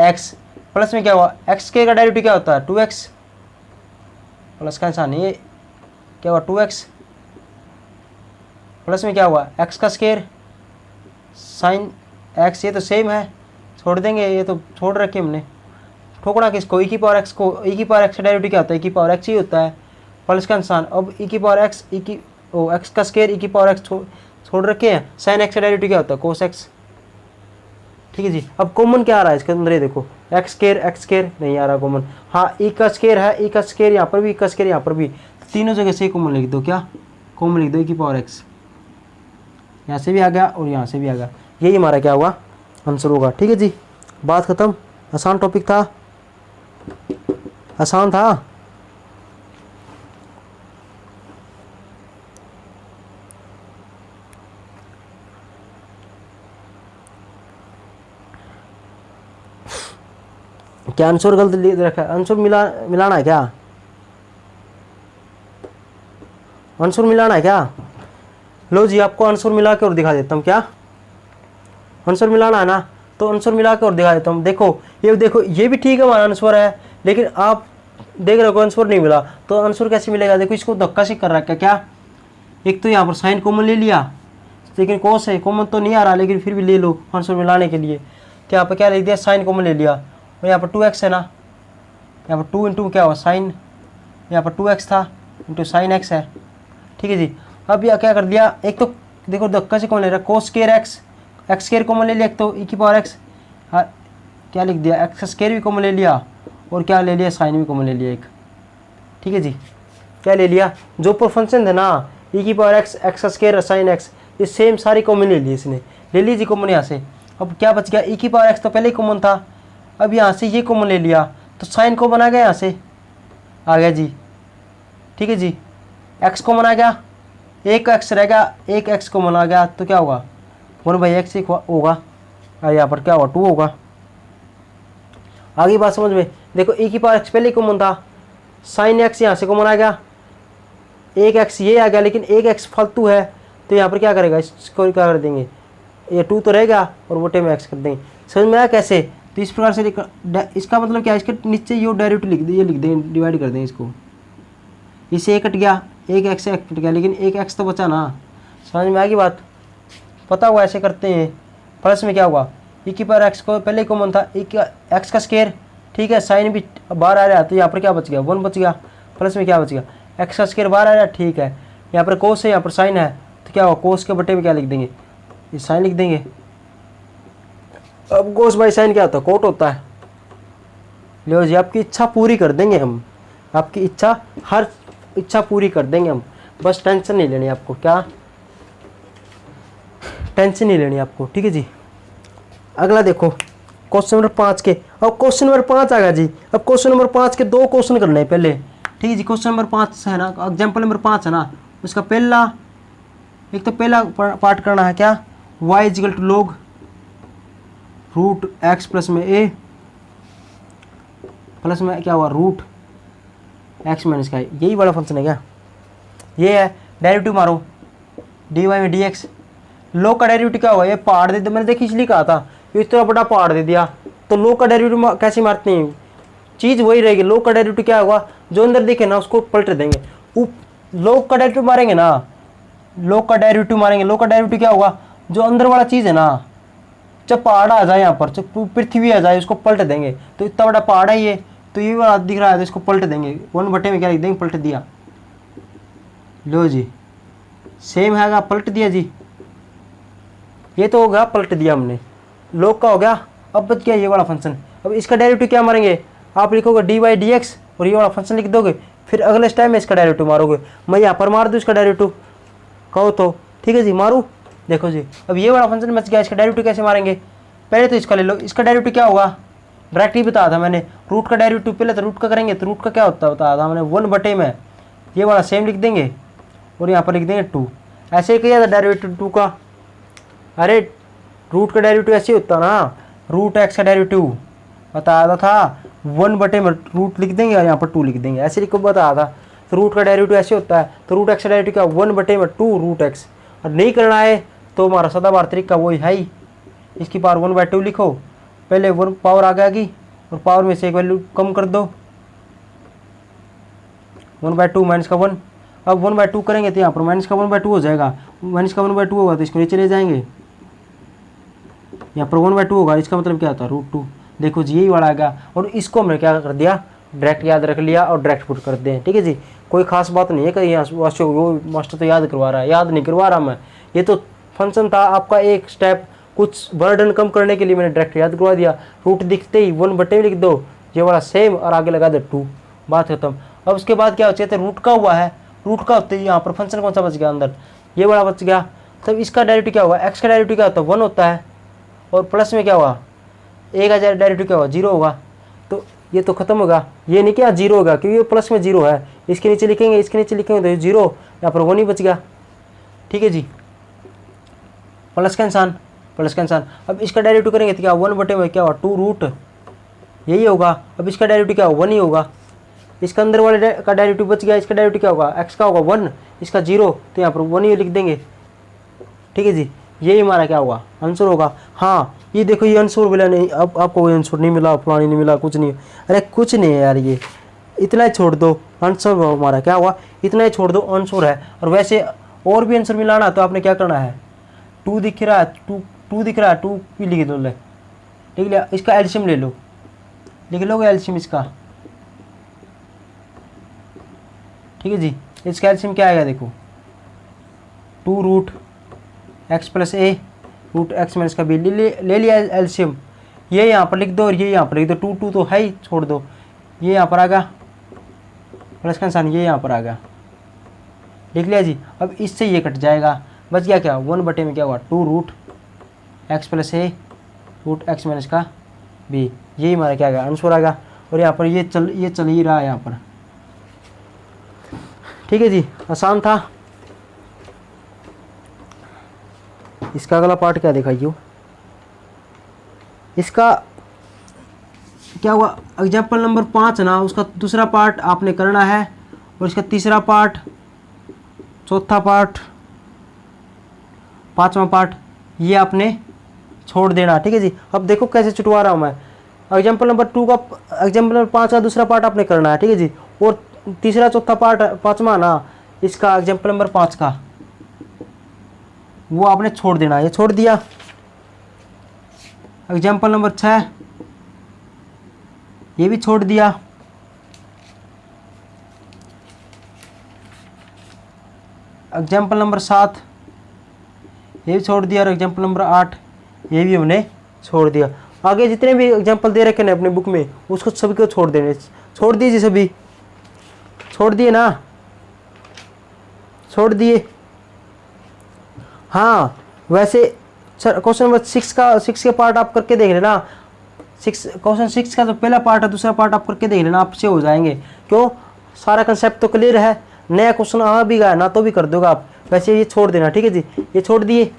x, plus में क्या हुआ x के का डेरिवेटिव क्या होता है 2x, प्लस का निशान, ये क्या हुआ 2x, प्लस में क्या हुआ x का स्क्वायर साइन x, ये तो सेम है, छोड़ देंगे, ये तो छोड़ रखे हमने, ठोकना किसको, ई की पावर x को, ई की पावर x का डेरिवेटिव क्या होता है, ई की पावर x ही होता है, प्लस का निशान। अब ई की पावर x, ई की एक्स का स्क्वायर ई की पावर x छोड़ रखे हैं, साइन x का डेरिवेटिव क्या होता है कोस x, ठीक है जी। अब कॉमन क्या आ रहा है इसके अंदर, ये देखो एक्स स्क्वायर नहीं आ रहा कॉमन, हाँ ई का स्क्वायर है, ई का स्क्वायर यहाँ पर भी, ई का स्क्वायर यहाँ पर भी, तीनों जगह से कॉमन लिख दो, क्या कॉमन लिख दो, ई की पावर x, यहाँ से भी आ गया और यहाँ से भी आ गया, यही हमारा क्या हुआ आंसर होगा, ठीक है जी। बात खत्म, आसान टॉपिक था, आसान था। क्या आंसर गलत लिख रखा है, आंसर मिलाना है क्या, आंसर मिलाना है क्या, लो जी आपको आंसर मिला के और दिखा देता हूँ, क्या आंसर मिलाना है ना, तो आंसर मिला के और दिखा देता हूँ। देखो ये देखो ये भी ठीक है हमारा आंसर है, लेकिन आप देख रहे हो आंसर नहीं मिला, तो आंसर कैसे मिलेगा, देखो इसको धक्का से कर रखा है, क्या एक तो यहाँ पर साइन कॉमन ले लिया, लेकिन कोस है कॉमन तो नहीं आ रहा, लेकिन फिर भी ले लो आंसर मिलाने के लिए, तो यहाँ पर क्या लिख दिया साइन कॉमन ले लिया, और यहाँ पर 2x है ना, यहाँ पर 2 इंटू क्या हुआ साइन, यहाँ पर 2x था इंटू साइन x है, ठीक है जी। अब यह क्या कर दिया, एक तो देखो धक्का से कॉमन ले रहा है, cos square x square common ले लिया, एक तो ई की पावर x, क्या लिख दिया एक्स स्क्वायर भी कॉमन ले लिया, और क्या ले लिया साइन भी कॉमन ले लिया एक, ठीक है जी। क्या ले लिया, जो पर फंक्शन है ना ई की power x square sine x, ये सेम सारी कॉमन ले ली इसने, ले लीजिए कॉमन यहाँ से। अब क्या बच गया, ई की पावर x तो पहले ही कॉमन था, अब यहाँ से ये कॉमन ले लिया तो साइन को बना गया, यहाँ से आ गया जी, ठीक है जी। x कॉमन आ गया, एक x रह गया, एक x कॉमन आ गया, तो क्या होगा 1/x ही होगा, और यहाँ पर क्या होगा 2 होगा। आगे बात समझ में, देखो e की पावर x पहले कॉमन था, साइन x यहाँ से कॉमन आ गया, एक x ये आ गया, लेकिन एक x फालतू है, तो यहाँ पर क्या करेगा, इसको क्या कर देंगे, ये 2 तो रहेगा और वोटे में x कर देंगे, समझ में आया कैसे। तो इस प्रकार से इसका मतलब क्या है, इसके नीचे ये डेरिवेटिव लिख दें, ये लिख दें, डिवाइड कर दें इसको, इससे एक कट गया, एक एक्स से कट गया, लेकिन एक एक्स तो बचा ना, समझ में आएगी बात, पता हुआ ऐसे करते हैं। प्लस में क्या हुआ, ई की पावर एक्स को पहले कॉमन था, एक्स का स्क्वायर, ठीक है, साइन भी बाहर आ रहा है, तो यहाँ पर क्या बच गया 1 बच गया, प्लस में क्या बच गया एक्स का स्क्वायर बाहर आ रहा है, ठीक है, यहाँ पर कोस है, यहाँ पर साइन है, तो क्या हुआ कोस के बटे में क्या लिख देंगे, ये साइन लिख देंगे। अब कोस बाई साइन क्या होता है, कोट होता है। लो जी आपकी इच्छा पूरी कर देंगे हम, आपकी इच्छा हर इच्छा पूरी कर देंगे हम, बस टेंशन नहीं लेनी आपको, क्या टेंशन नहीं लेनी आपको, ठीक है जी। अगला देखो क्वेश्चन नंबर 5 के, अब क्वेश्चन नंबर 5 आ गया जी। अब क्वेश्चन नंबर 5 के 2 क्वेश्चन करने हैं पहले, ठीक है जी। क्वेश्चन नंबर 5 है ना, एग्जाम्पल नंबर 5 है ना, उसका पहला एक तो पहला पार्ट करना है, क्या y equal to log root X plus में a प्लस में क्या हुआ रूट एक्स माइनस का, यही वाला फंक्शन है क्या, ये है। डेरिवेटिव मारो dy में dx, log का डेरिवेटिव क्या हुआ, ये पहाड़ दे दिया, मैंने देखी इसलिए कहा था, इस तरह बड़ा पहाड़ दे दिया, तो log का डेरिवेटिव कैसे मारते हैं, चीज़ वही रहेगी। लोग का डेरिवेटिव क्या होगा, जो अंदर दिखे ना उसको पलट देंगे। लोग का डेरिवेटिव मारेंगे ना, लोग का डेरिवेटिव मारेंगे, लोग का डेरिवेटिव क्या होगा, जो अंदर वाला चीज़ है ना, जब पहाड़ आ जाए यहाँ पर, जब पृथ्वी आ जाए उसको पलट देंगे। तो इतना बड़ा पहाड़ है ये, तो ये वाला दिख रहा है तो इसको पलट देंगे। 1 में क्या लिख देंगे, पलट दिया। लो जी सेम है, पलट दिया जी। ये तो हो गया पलट दिया हमने, लोग का हो गया। अब बच गया ये वाला फंक्शन। अब इसका डेरिवेटिव क्या मारेंगे, आप लिखोगे dy/dx और ये वाला फंक्शन लिख दोगे। फिर अगले टाइम में इसका डेरिवेटिव मारोगे। मैं यहाँ पर मार दूँ इसका डेरिवेटिव, कहो तो ठीक है जी, मारूँ। देखो जी अब ये वाला फंक्शन बच गया। इसका डेरिवेटिव कैसे मारेंगे, पहले तो इसका ले लो। इसका डेरिवेटिव क्या होगा, डायरेक्ट ही बताया था मैंने। रूट का डेरिवेटिव पहले तो रूट का करेंगे, तो रूट का क्या होता बताया था मैंने, 1 में ये वाला सेम लिख देंगे और यहाँ पर लिख देंगे 2। ऐसे ही किया था डेरिवेटिव 2 का। अरे रूट का डेरिवेटिव ऐसे ही होता ना, रूट एक्स का डेरिवेटिव बताया था 1 में रूट लिख देंगे और यहाँ पर 2 लिख देंगे, ऐसे लिखो बताया था। तो रूट का डेरिवेटिव ऐसे होता है। तो रूट एक्स का डेरिवेटिव क्या, 1 में 2 रूट एक्स। और नहीं करना है तो हमारा सदाबहार तरीका वही है ही, इसकी पावर 1/2 लिखो। पहले 1 पावर आ गया की और पावर में से एक वैल्यू कम कर दो, 1/2 माइनस का 1। अब 1/2 करेंगे तो यहाँ पर माइनस का 1/2 हो जाएगा। माइनस का 1/2 होगा तो इसको नीचे ले जाएंगे, यहाँ पर 1/2 होगा। इसका मतलब क्या होता है, √2। देखो जी यही वाला आ गया। और इसको हमने क्या कर दिया, डायरेक्ट याद रख लिया और डायरेक्ट पुट कर दें। ठीक है जी, कोई खास बात नहीं है कि यहाँ वो मास्टर तो याद करवा रहा है, याद नहीं करवा रहा मैं। ये तो फंक्शन था आपका एक स्टेप, कुछ बर्डन कम करने के लिए मैंने डायरेक्ट याद करवा दिया। रूट दिखते ही 1/2 लिख दो, ये वाला सेम और आगे लगा दो 2, बात खत्म। अब उसके बाद क्या होता है, रूट का हुआ है, रूट का होते ही यहाँ पर फंक्शन कौन सा बच गया अंदर, ये वाला बच गया। तब इसका डेरिवेटिव क्या होगा, एक्स का डेरिवेटिव क्या होता है 1 होता है। और प्लस में क्या हुआ, ए का डेरिवेटिव क्या होगा 0 होगा। तो ये तो खत्म होगा, ये नहीं क्या 0 होगा क्योंकि ये प्लस में 0 है। इसके नीचे लिखेंगे, इसके नीचे लिखेंगे तो 0, यहाँ पर 1 ही बच गया। ठीक है जी, प्लस का इंसान, प्लस का इंसान। अब इसका डेरिवेटिव करेंगे तो क्या 1 में क्या होगा 2 रूट, यही होगा। अब इसका डेरिवेटिव क्या होगा 1 ही होगा। इसका अंदर वाले का डेरिवेटिव बच गया। इसका डेरिवेटिव क्या होगा, एक्स का होगा 1, इसका 0, तो यहाँ पर 1 ही लिख देंगे। ठीक है जी, यही हमारा क्या होगा आंसर होगा। हाँ ये देखो ये आंसर मिला नहीं, अब आपको कोई आंसर नहीं मिला, फलानी नहीं मिला, कुछ नहीं। अरे कुछ नहीं है यार, ये इतना ही छोड़ दो, आंसर हमारा क्या हुआ, इतना ही छोड़ दो आंसर है। और वैसे और भी आंसर मिलाना तो आपने क्या करना है, 2 दिख रहा है, 2 दिख रहा है, 2 भी लिख दो, लिख लिया। इसका एल्शियम ले लो, लिख लोगे एल्शियम इसका। ठीक है जी, इसका एल्शियम क्या आएगा देखो, 2 रूट एक्स प्लस ए रूट एक्स माइनस का बी ले लिया एल्शियम। ये यहाँ पर लिख दो और ये यहाँ पर लिख दो, 2 तो है ही, छोड़ दो। ये यहाँ पर आ गया प्लस का निशान, ये यहाँ पर आ गया, लिख लिया जी। अब इससे ये कट जाएगा, बच गया क्या 1 में क्या हुआ 2 रूट एक्स प्लस ए रूट एक्स माइनस का बी, यही हमारा क्या गया आंसर आ गया। और यहाँ पर ये चल ही रहा है यहाँ पर। ठीक है जी, आसान था। इसका अगला पार्ट क्या दिखाइयो, इसका क्या हुआ, एग्जाम्पल नंबर 5 ना, उसका दूसरा पार्ट आपने करना है और इसका तीसरा पार्ट, चौथा पार्ट, पांचवा पार्ट ये आपने छोड़ देना। ठीक है जी, अब देखो कैसे छुटवा रहा हूँ मैं। एग्जाम्पल नंबर 2 का, एग्जाम्पल नंबर 5 का दूसरा पार्ट आपने करना है। ठीक है जी, और तीसरा चौथा पार्ट पांचवा ना, इसका एग्जाम्पल नंबर 5 का वो आपने छोड़ देना, ये छोड़ दिया। एग्जाम्पल नंबर 6 ये भी छोड़ दिया। एग्जाम्पल नंबर 7 ये भी छोड़ दिया और एग्जाम्पल नंबर 8 ये भी हमने छोड़ दिया। आगे जितने भी एग्जाम्पल दे रखे ना अपने बुक में उसको सभी को छोड़ देने, छोड़ दीजिए सभी, छोड़ दिए ना, छोड़ दिए। हाँ वैसे क्वेश्चन नंबर 6 के पार्ट आप करके देख लेना। क्वेश्चन 6 का जो पहला पार्ट है दूसरा पार्ट आप करके देख लेना, आपसे हो जाएंगे। क्यों, सारा कंसेप्ट तो क्लियर है। नया क्वेश्चन आ भी गया ना तो भी कर दोगे आप, वैसे ये छोड़ देना। ठीक है जी, ये छोड़ दिए।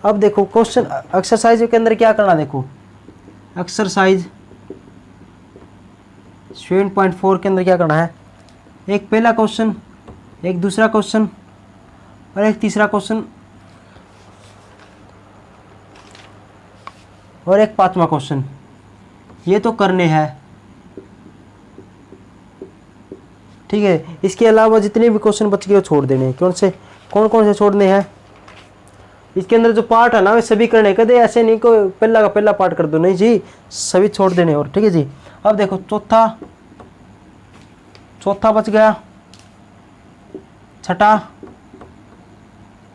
अब देखो क्वेश्चन एक्सरसाइज के अंदर क्या करना, देखो एक्सरसाइज 7.4 के अंदर क्या करना है, एक पहला क्वेश्चन, एक दूसरा क्वेश्चन और एक तीसरा क्वेश्चन और एक पांचवा क्वेश्चन, ये तो करने हैं। ठीक है। इसके अलावा जितने भी क्वेश्चन बच गए वो छोड़ देने हैं। कौन कौन से छोड़ने हैं? इसके अंदर जो पार्ट है ना वे सभी करने, कदे ऐसे नहीं को पहला का पहला पार्ट कर दो, नहीं जी, सभी छोड़ देने। और ठीक है जी। अब देखो चौथा बच गया, छठा,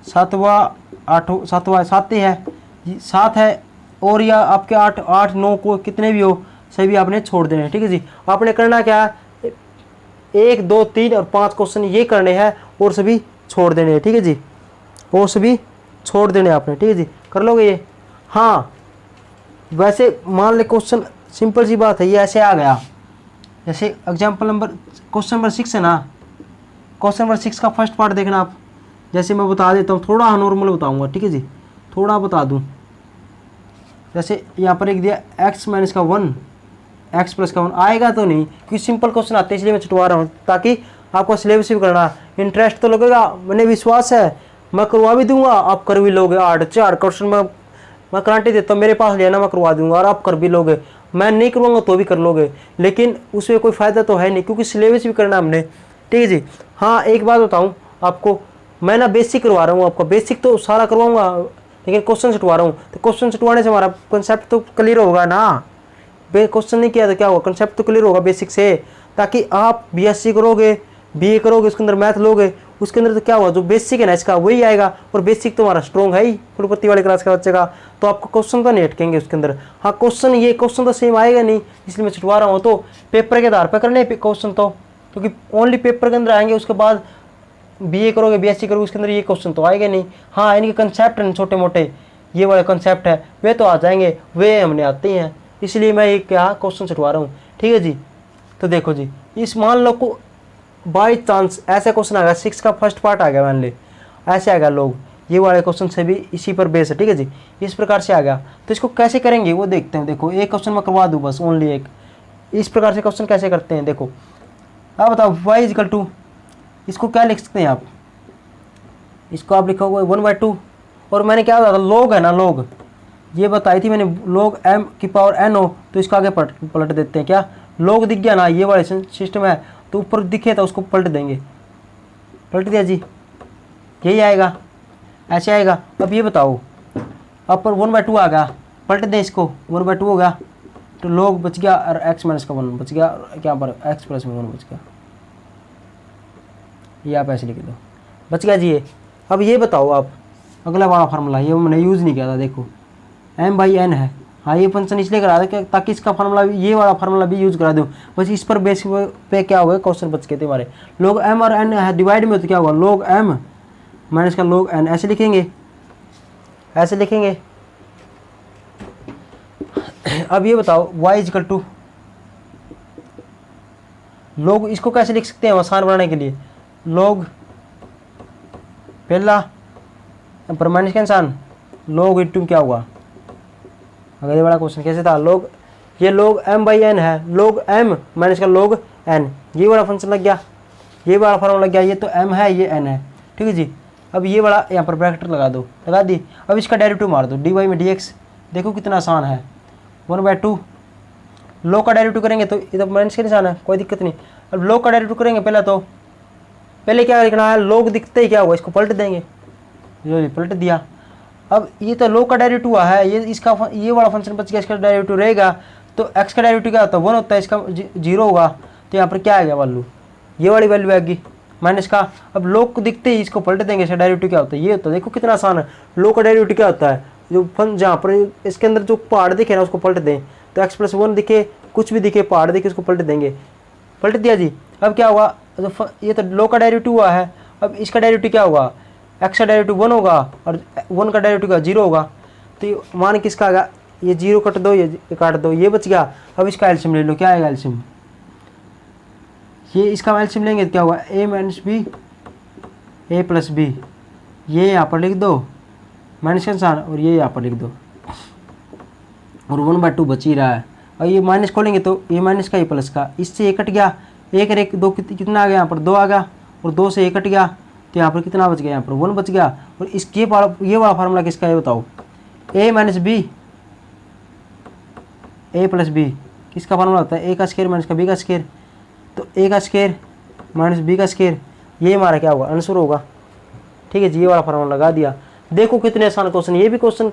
सातवां सात ही है, 7 है, और या आपके 8 9 को कितने भी हो सभी आपने छोड़ देने हैं। ठीक है जी। आपने करना क्या है, 1 2 3 और 5 क्वेश्चन ये करने हैं और सभी छोड़ देने हैं। ठीक है जी, और सभी छोड़ देने आपने। ठीक है जी, कर लोगे ये? हाँ, वैसे मान ले क्वेश्चन सिंपल सी बात है, ये ऐसे आ गया, जैसे एग्जाम्पल नंबर क्वेश्चन नंबर 6 है ना, क्वेश्चन नंबर 6 का फर्स्ट पार्ट देखना आप। जैसे मैं बता देता हूँ, थोड़ा नॉर्मल बताऊँगा। ठीक है जी, थोड़ा बता दूँ। जैसे यहाँ पर एक दिया x माइनस का 1, x प्लस का 1 आएगा तो नहीं, क्योंकि सिंपल क्वेश्चन आते हैं इसलिए मैं छुटवा रहा हूँ, ताकि आपको सिलेबस भी करना। इंटरेस्ट तो लगेगा, मैंने विश्वास है, मैं करवा भी दूंगा, आप कर भी लोगे। 8 क्वेश्चन मैं गारंटी देता हूँ, मेरे पास लेना, मैं करवा दूंगा और आप कर भी लोगे। मैं नहीं करवाऊंगा तो भी कर लोगे, लेकिन उसमें कोई फ़ायदा तो है नहीं, क्योंकि सिलेबस भी करना हमने। ठीक है जी। हाँ, एक बात बताऊँ आपको, मैं ना बेसिक करवा रहा हूँ आपका, बेसिक तो सारा करवाऊंगा, लेकिन क्वेश्चन छुटवा रहा हूँ। तो क्वेश्चन छुटवाने से हमारा कंसेप्ट तो क्लियर होगा ना। क्वेश्चन नहीं किया तो क्या होगा, कंसेप्ट तो क्लियर होगा बेसिक से, ताकि आप बीएससी करोगे, बीए करोगे, उसके अंदर मैथ लोगे, उसके अंदर तो क्या हुआ, जो बेसिक है ना इसका वही आएगा। और बेसिक तो हमारा स्ट्रॉन्ग है ही कुलपति वाली क्लास का बच्चे का, तो आपको क्वेश्चन तो नहीं अटकेंगे उसके अंदर। हाँ, क्वेश्चन तो सेम आएगा नहीं, इसलिए मैं छुटवा रहा हूँ। तो पेपर के आधार पर करने क्वेश्चन तो, क्योंकि ओनली पेपर के अंदर आएंगे, उसके बाद बीए करोगे, बीएससी करोगे, उसके अंदर ये क्वेश्चन तो आएगा नहीं। हाँ, इनके कंसेप्ट हैं छोटे मोटे, ये वाले कंसेप्ट है वे तो आ जाएंगे, वे हमने आते हैं, इसलिए मैं ये क्या क्वेश्चन छुटवा रहा हूँ। ठीक है जी। तो देखो जी, इस मान लो को बाई चांस ऐसा क्वेश्चन आ गया, 6 का फर्स्ट पार्ट आ गया, मान ले ऐसे आ गया, लोग ये वाले क्वेश्चन से भी इसी पर बेस है। ठीक है जी, इस प्रकार से आ गया। तो इसको कैसे करेंगे वो देखते हैं। देखो, एक क्वेश्चन मैं करवा दूँ बस, ओनली एक। इस प्रकार से क्वेश्चन कैसे करते हैं, देखो आप बताओ। y = इसको क्या लिख सकते हैं आप, इसको आप लिखोगे 1/2, और मैंने क्या बताया था, लोग है ना, लोग ये बताई थी मैंने, लोग m की पावर n हो तो इसको आगे पलट देते हैं। क्या लोग दिख गया ना, ये वाले सिस्टम है, तो ऊपर दिखे तो उसको पलट देंगे, पलट दिया जी, यही आएगा, ऐसे आएगा। अब ये बताओ, अब पर 1/2 आ गया, पलट दें इसको, 1/2 हो गया, तो लोग बच गया और x माइनस का 1 बच गया, क्या पर x प्लस में 1 बच गया, ये आप ऐसे लिख दो, बच गया जी ये। अब ये बताओ आप, अगला वाला फार्मूला, ये मैंने यूज़ नहीं किया था, देखो m/n है। हाँ, ये फंक्शन इसलिए करा था ताकि इसका फार्मूला, ये वाला फार्मूला भी यूज़ करा दूँ, बस इस पर बेस पे क्या होगा, क्वेश्चन बच गए थे हमारे। लोग m और n है, डिवाइड में तो क्या होगा, लोग m माइनस का लोग n, ऐसे लिखेंगे, ऐसे लिखेंगे। अब ये बताओ y = लोग, इसको कैसे लिख सकते हैं आसान बनाने के लिए, लोग पहला पर माइनस का इंसान, लोग इटू क्या हुआ, अगर ये बड़ा क्वेश्चन कैसे था, लोग, ये लोग m/n है, लोग m माइनस का लोग n, ये वाला फंक्शन लग गया, ये वाला फॉर्मूला लग गया, ये तो m है, ये n है। ठीक है जी। अब ये वाला यहाँ पर ब्रैकेट लगा दो, लगा दी। अब इसका डेरिवेटिव मार दो, dy में dx, देखो कितना आसान है, 1/2। लोग का डेरिवेटिव करेंगे तो ये तो माइनस का निशान है, कोई दिक्कत नहीं। अब लोग का डेरिवेटिव करेंगे, पहले क्या लिखना है, लोग दिखते ही क्या हुआ, इसको पलट देंगे, जो पलट दिया। अब ये तो लोग का डेरिवेटिव हुआ है, ये इसका ये वाला फंक्शन बच गया, इसका डेरिवेटिव रहेगा, तो x का डेरिवेटिव क्या होता है, 1 होता है, इसका 0 होगा, तो यहाँ पर क्या आ गया वैल्यू, ये वाली वैल्यू आएगी माइनस का। अब लोग को दिखते ही इसको पलट देंगे, इसका डेरिवेटिव क्या होता है, ये होता है, देखो कितना आसान है। लोग का डेरिवेटिव क्या होता है, जो जहाँ पर इसके अंदर जो पहाड़ दिखे ना उसको पलट दें, तो x + 1 दिखे, कुछ भी दिखे, पहाड़ दिखे, उसको पलट देंगे, पलट दिया जी। अब क्या हुआ, ये तो लोग का डेरिवेटिव हुआ है, अब इसका डेरिवेटिव क्या होगा, x का डेरिवेटिव 1 होगा और 1 का डेरिवेटिव का 0 होगा, तो मान किसका आ गया, ये 0 कट दो, ये काट दो, ये बच गया। अब इसका एलसीएम ले लो, क्या आएगा एलसीएम, ये इसका एलसीएम लेंगे तो क्या होगा, a - b a + b, ये यहाँ पर लिख दो माइनस का निशान, और ये यहाँ पर लिख दो, और 1/2 बच ही रहा है। और ये माइनस खोलेंगे तो ये माइनस का, ये प्लस का, इससे ये कट गया, 1 और 1 2 कितना आ गया, यहाँ पर 2 आ गया, और 2 से 1 कट गया, तो यहाँ पर कितना बच गया, यहाँ पर 1 बच गया। और इसके ये वाला फार्मूला किसका है बताओ, a - b a + b किसका फार्मूला होता है, a² - b², तो a² माइनस बी का स्क्वायर, ये हमारा क्या होगा आंसर होगा। ठीक है जी, ये वाला फॉर्मूला लगा दिया। देखो कितने आसान क्वेश्चन, ये भी क्वेश्चन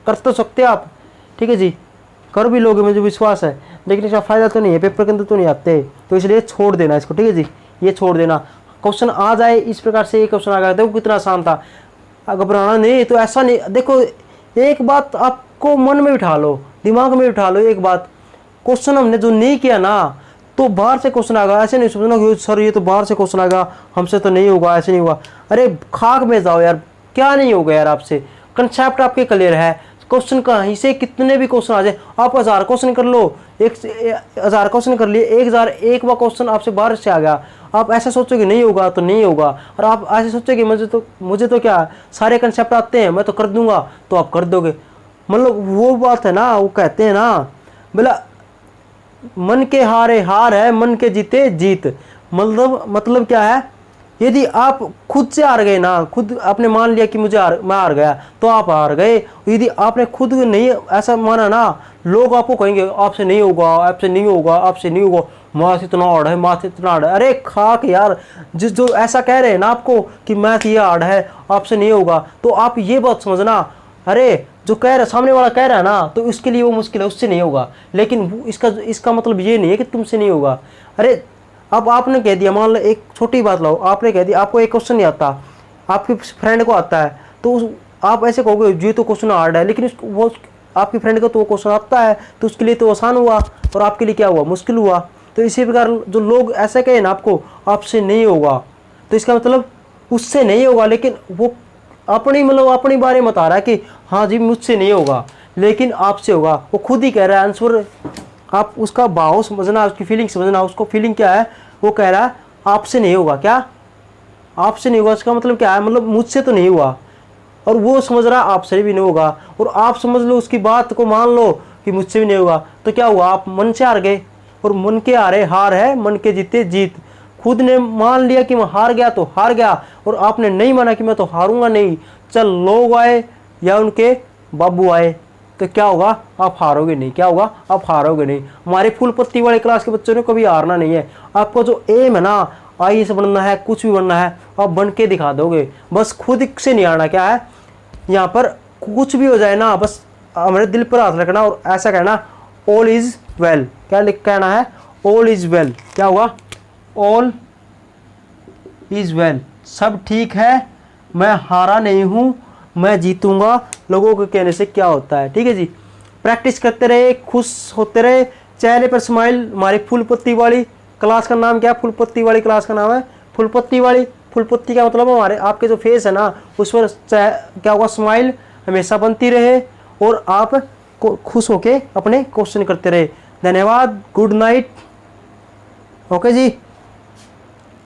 कर तो सकते हो आप। ठीक है जी, कर भी लोगे मुझे विश्वास है, लेकिन इसका फायदा तो नहीं है, पेपर के अंदर तो नहीं आते, तो इसलिए छोड़ देना इसको। ठीक है जी, ये छोड़ देना। क्वेश्चन आ जाए इस प्रकार से, ये क्वेश्चन आ गया, देखो कितना आसान था, घबराना नहीं। तो ऐसा नहीं, देखो एक बात आपको मन में बिठा लो, दिमाग में बिठा लो एक बात, क्वेश्चन हमने जो नहीं किया ना, तो बाहर से क्वेश्चन आएगा, ऐसे नहीं सोचना कि सर ये तो बाहर से क्वेश्चन आएगा, हमसे तो नहीं होगा, ऐसे नहीं होगा। अरे खाक में जाओ यार, क्या नहीं होगा यार आपसे, कंसेप्ट आपके क्लियर है। क्वेश्चन कहीं से कितने भी क्वेश्चन आ जाए, आप 1000 क्वेश्चन कर लो, 1000 क्वेश्चन कर लिए, 1001वां क्वेश्चन आपसे बाहर से आ गया, आप ऐसा सोचोगे नहीं होगा तो नहीं होगा, और आप ऐसे सोचोगे मुझे तो क्या सारे कंसेप्ट आते हैं, मैं तो कर दूंगा, तो आप कर दोगे। मतलब वो बात है ना, वो कहते हैं ना बोला मन के हारे हार है, मन के जीते जीत। मतलब क्या है, यदि आप खुद से हार गए ना, खुद आपने मान लिया कि मैं हार गया, तो आप हार गए। यदि आपने खुद नहीं ऐसा माना ना, लोग आपको कहेंगे आपसे नहीं होगा, आपसे नहीं होगा, आपसे नहीं होगा, मैथ इतना हार्ड है, मैथ इतना हार्ड है। अरे खाक यार, जो ऐसा कह रहे हैं ना आपको कि मैथ ये हार्ड है, आपसे नहीं होगा, तो आप ये बात समझना, अरे जो कह रहा सामने वाला कह रहा है ना, तो उसके लिए वो मुश्किल है, उससे नहीं होगा, लेकिन इसका मतलब ये नहीं है कि तुमसे नहीं होगा। अरे अब आपने कह दिया, मान लो एक छोटी बात लाओ, आपने कह दिया आपको एक क्वेश्चन नहीं आता, आपके फ्रेंड को आता है, तो आप ऐसे कहोगे ये तो क्वेश्चन हार्ड है, लेकिन वो आपकी फ्रेंड को तो वो क्वेश्चन आता है, तो उसके लिए तो आसान हुआ, और आपके लिए क्या हुआ, मुश्किल हुआ। तो इसी प्रकार जो लोग ऐसे कहें ना आपको आपसे नहीं होगा, तो इसका मतलब उससे नहीं होगा, लेकिन वो अपनी बारे में बता रहा है कि हाँ जी मुझसे नहीं होगा, लेकिन आपसे होगा। वो खुद ही कह रहा है आंसर, आप उसका भाव समझना, उसकी फीलिंग समझना, उसको फीलिंग क्या है, वो कह रहा है आपसे नहीं होगा। क्या आपसे नहीं होगा, इसका मतलब क्या है, मतलब मुझसे तो नहीं हुआ, और वो समझ रहा है आपसे भी नहीं होगा, और आप समझ लो उसकी बात को, मान लो कि मुझसे भी नहीं होगा, तो क्या हुआ, आप मन से हार गए, और मन के हारे हार है, मन के जीते जीत। खुद ने मान लिया कि मैं हार गया तो हार गया, और आपने नहीं माना कि मैं तो हारूंगा नहीं, चल लोग आए या उनके बाबू आए, तो क्या होगा, आप हारोगे नहीं। क्या होगा, आप हारोगे नहीं। हमारे फुल पत्ती वाले क्लास के बच्चों ने कभी हारना नहीं है। आपको जो एम है ना, IAS बनना है, कुछ भी बनना है, आप बन के दिखा दोगे, बस खुद से नहीं आना। क्या है, यहाँ पर कुछ भी हो जाए ना, बस हमारे दिल पर हाथ रखना और ऐसा कहना ऑल इज वेल। क्या कहना है, ऑल इज वेल। क्या होगा, ऑल इज वेल, सब ठीक है, मैं हारा नहीं हूँ, मैं जीतूंगा। लोगों के कहने से क्या होता है। ठीक है जी, प्रैक्टिस करते रहे, खुश होते रहे, चेहरे पर स्माइल। हमारी फुल पत्ती वाली क्लास का नाम क्या है, फुल पत्ती वाली क्लास का नाम है फुल पत्ती वाली। फुल पत्ती का मतलब हमारे आपके जो फेस है ना, उस पर क्या होगा, स्माइल हमेशा बनती रहे, और आप खुश होके अपने क्वेश्चन करते रहे। धन्यवाद, गुड नाइट। ओके जी।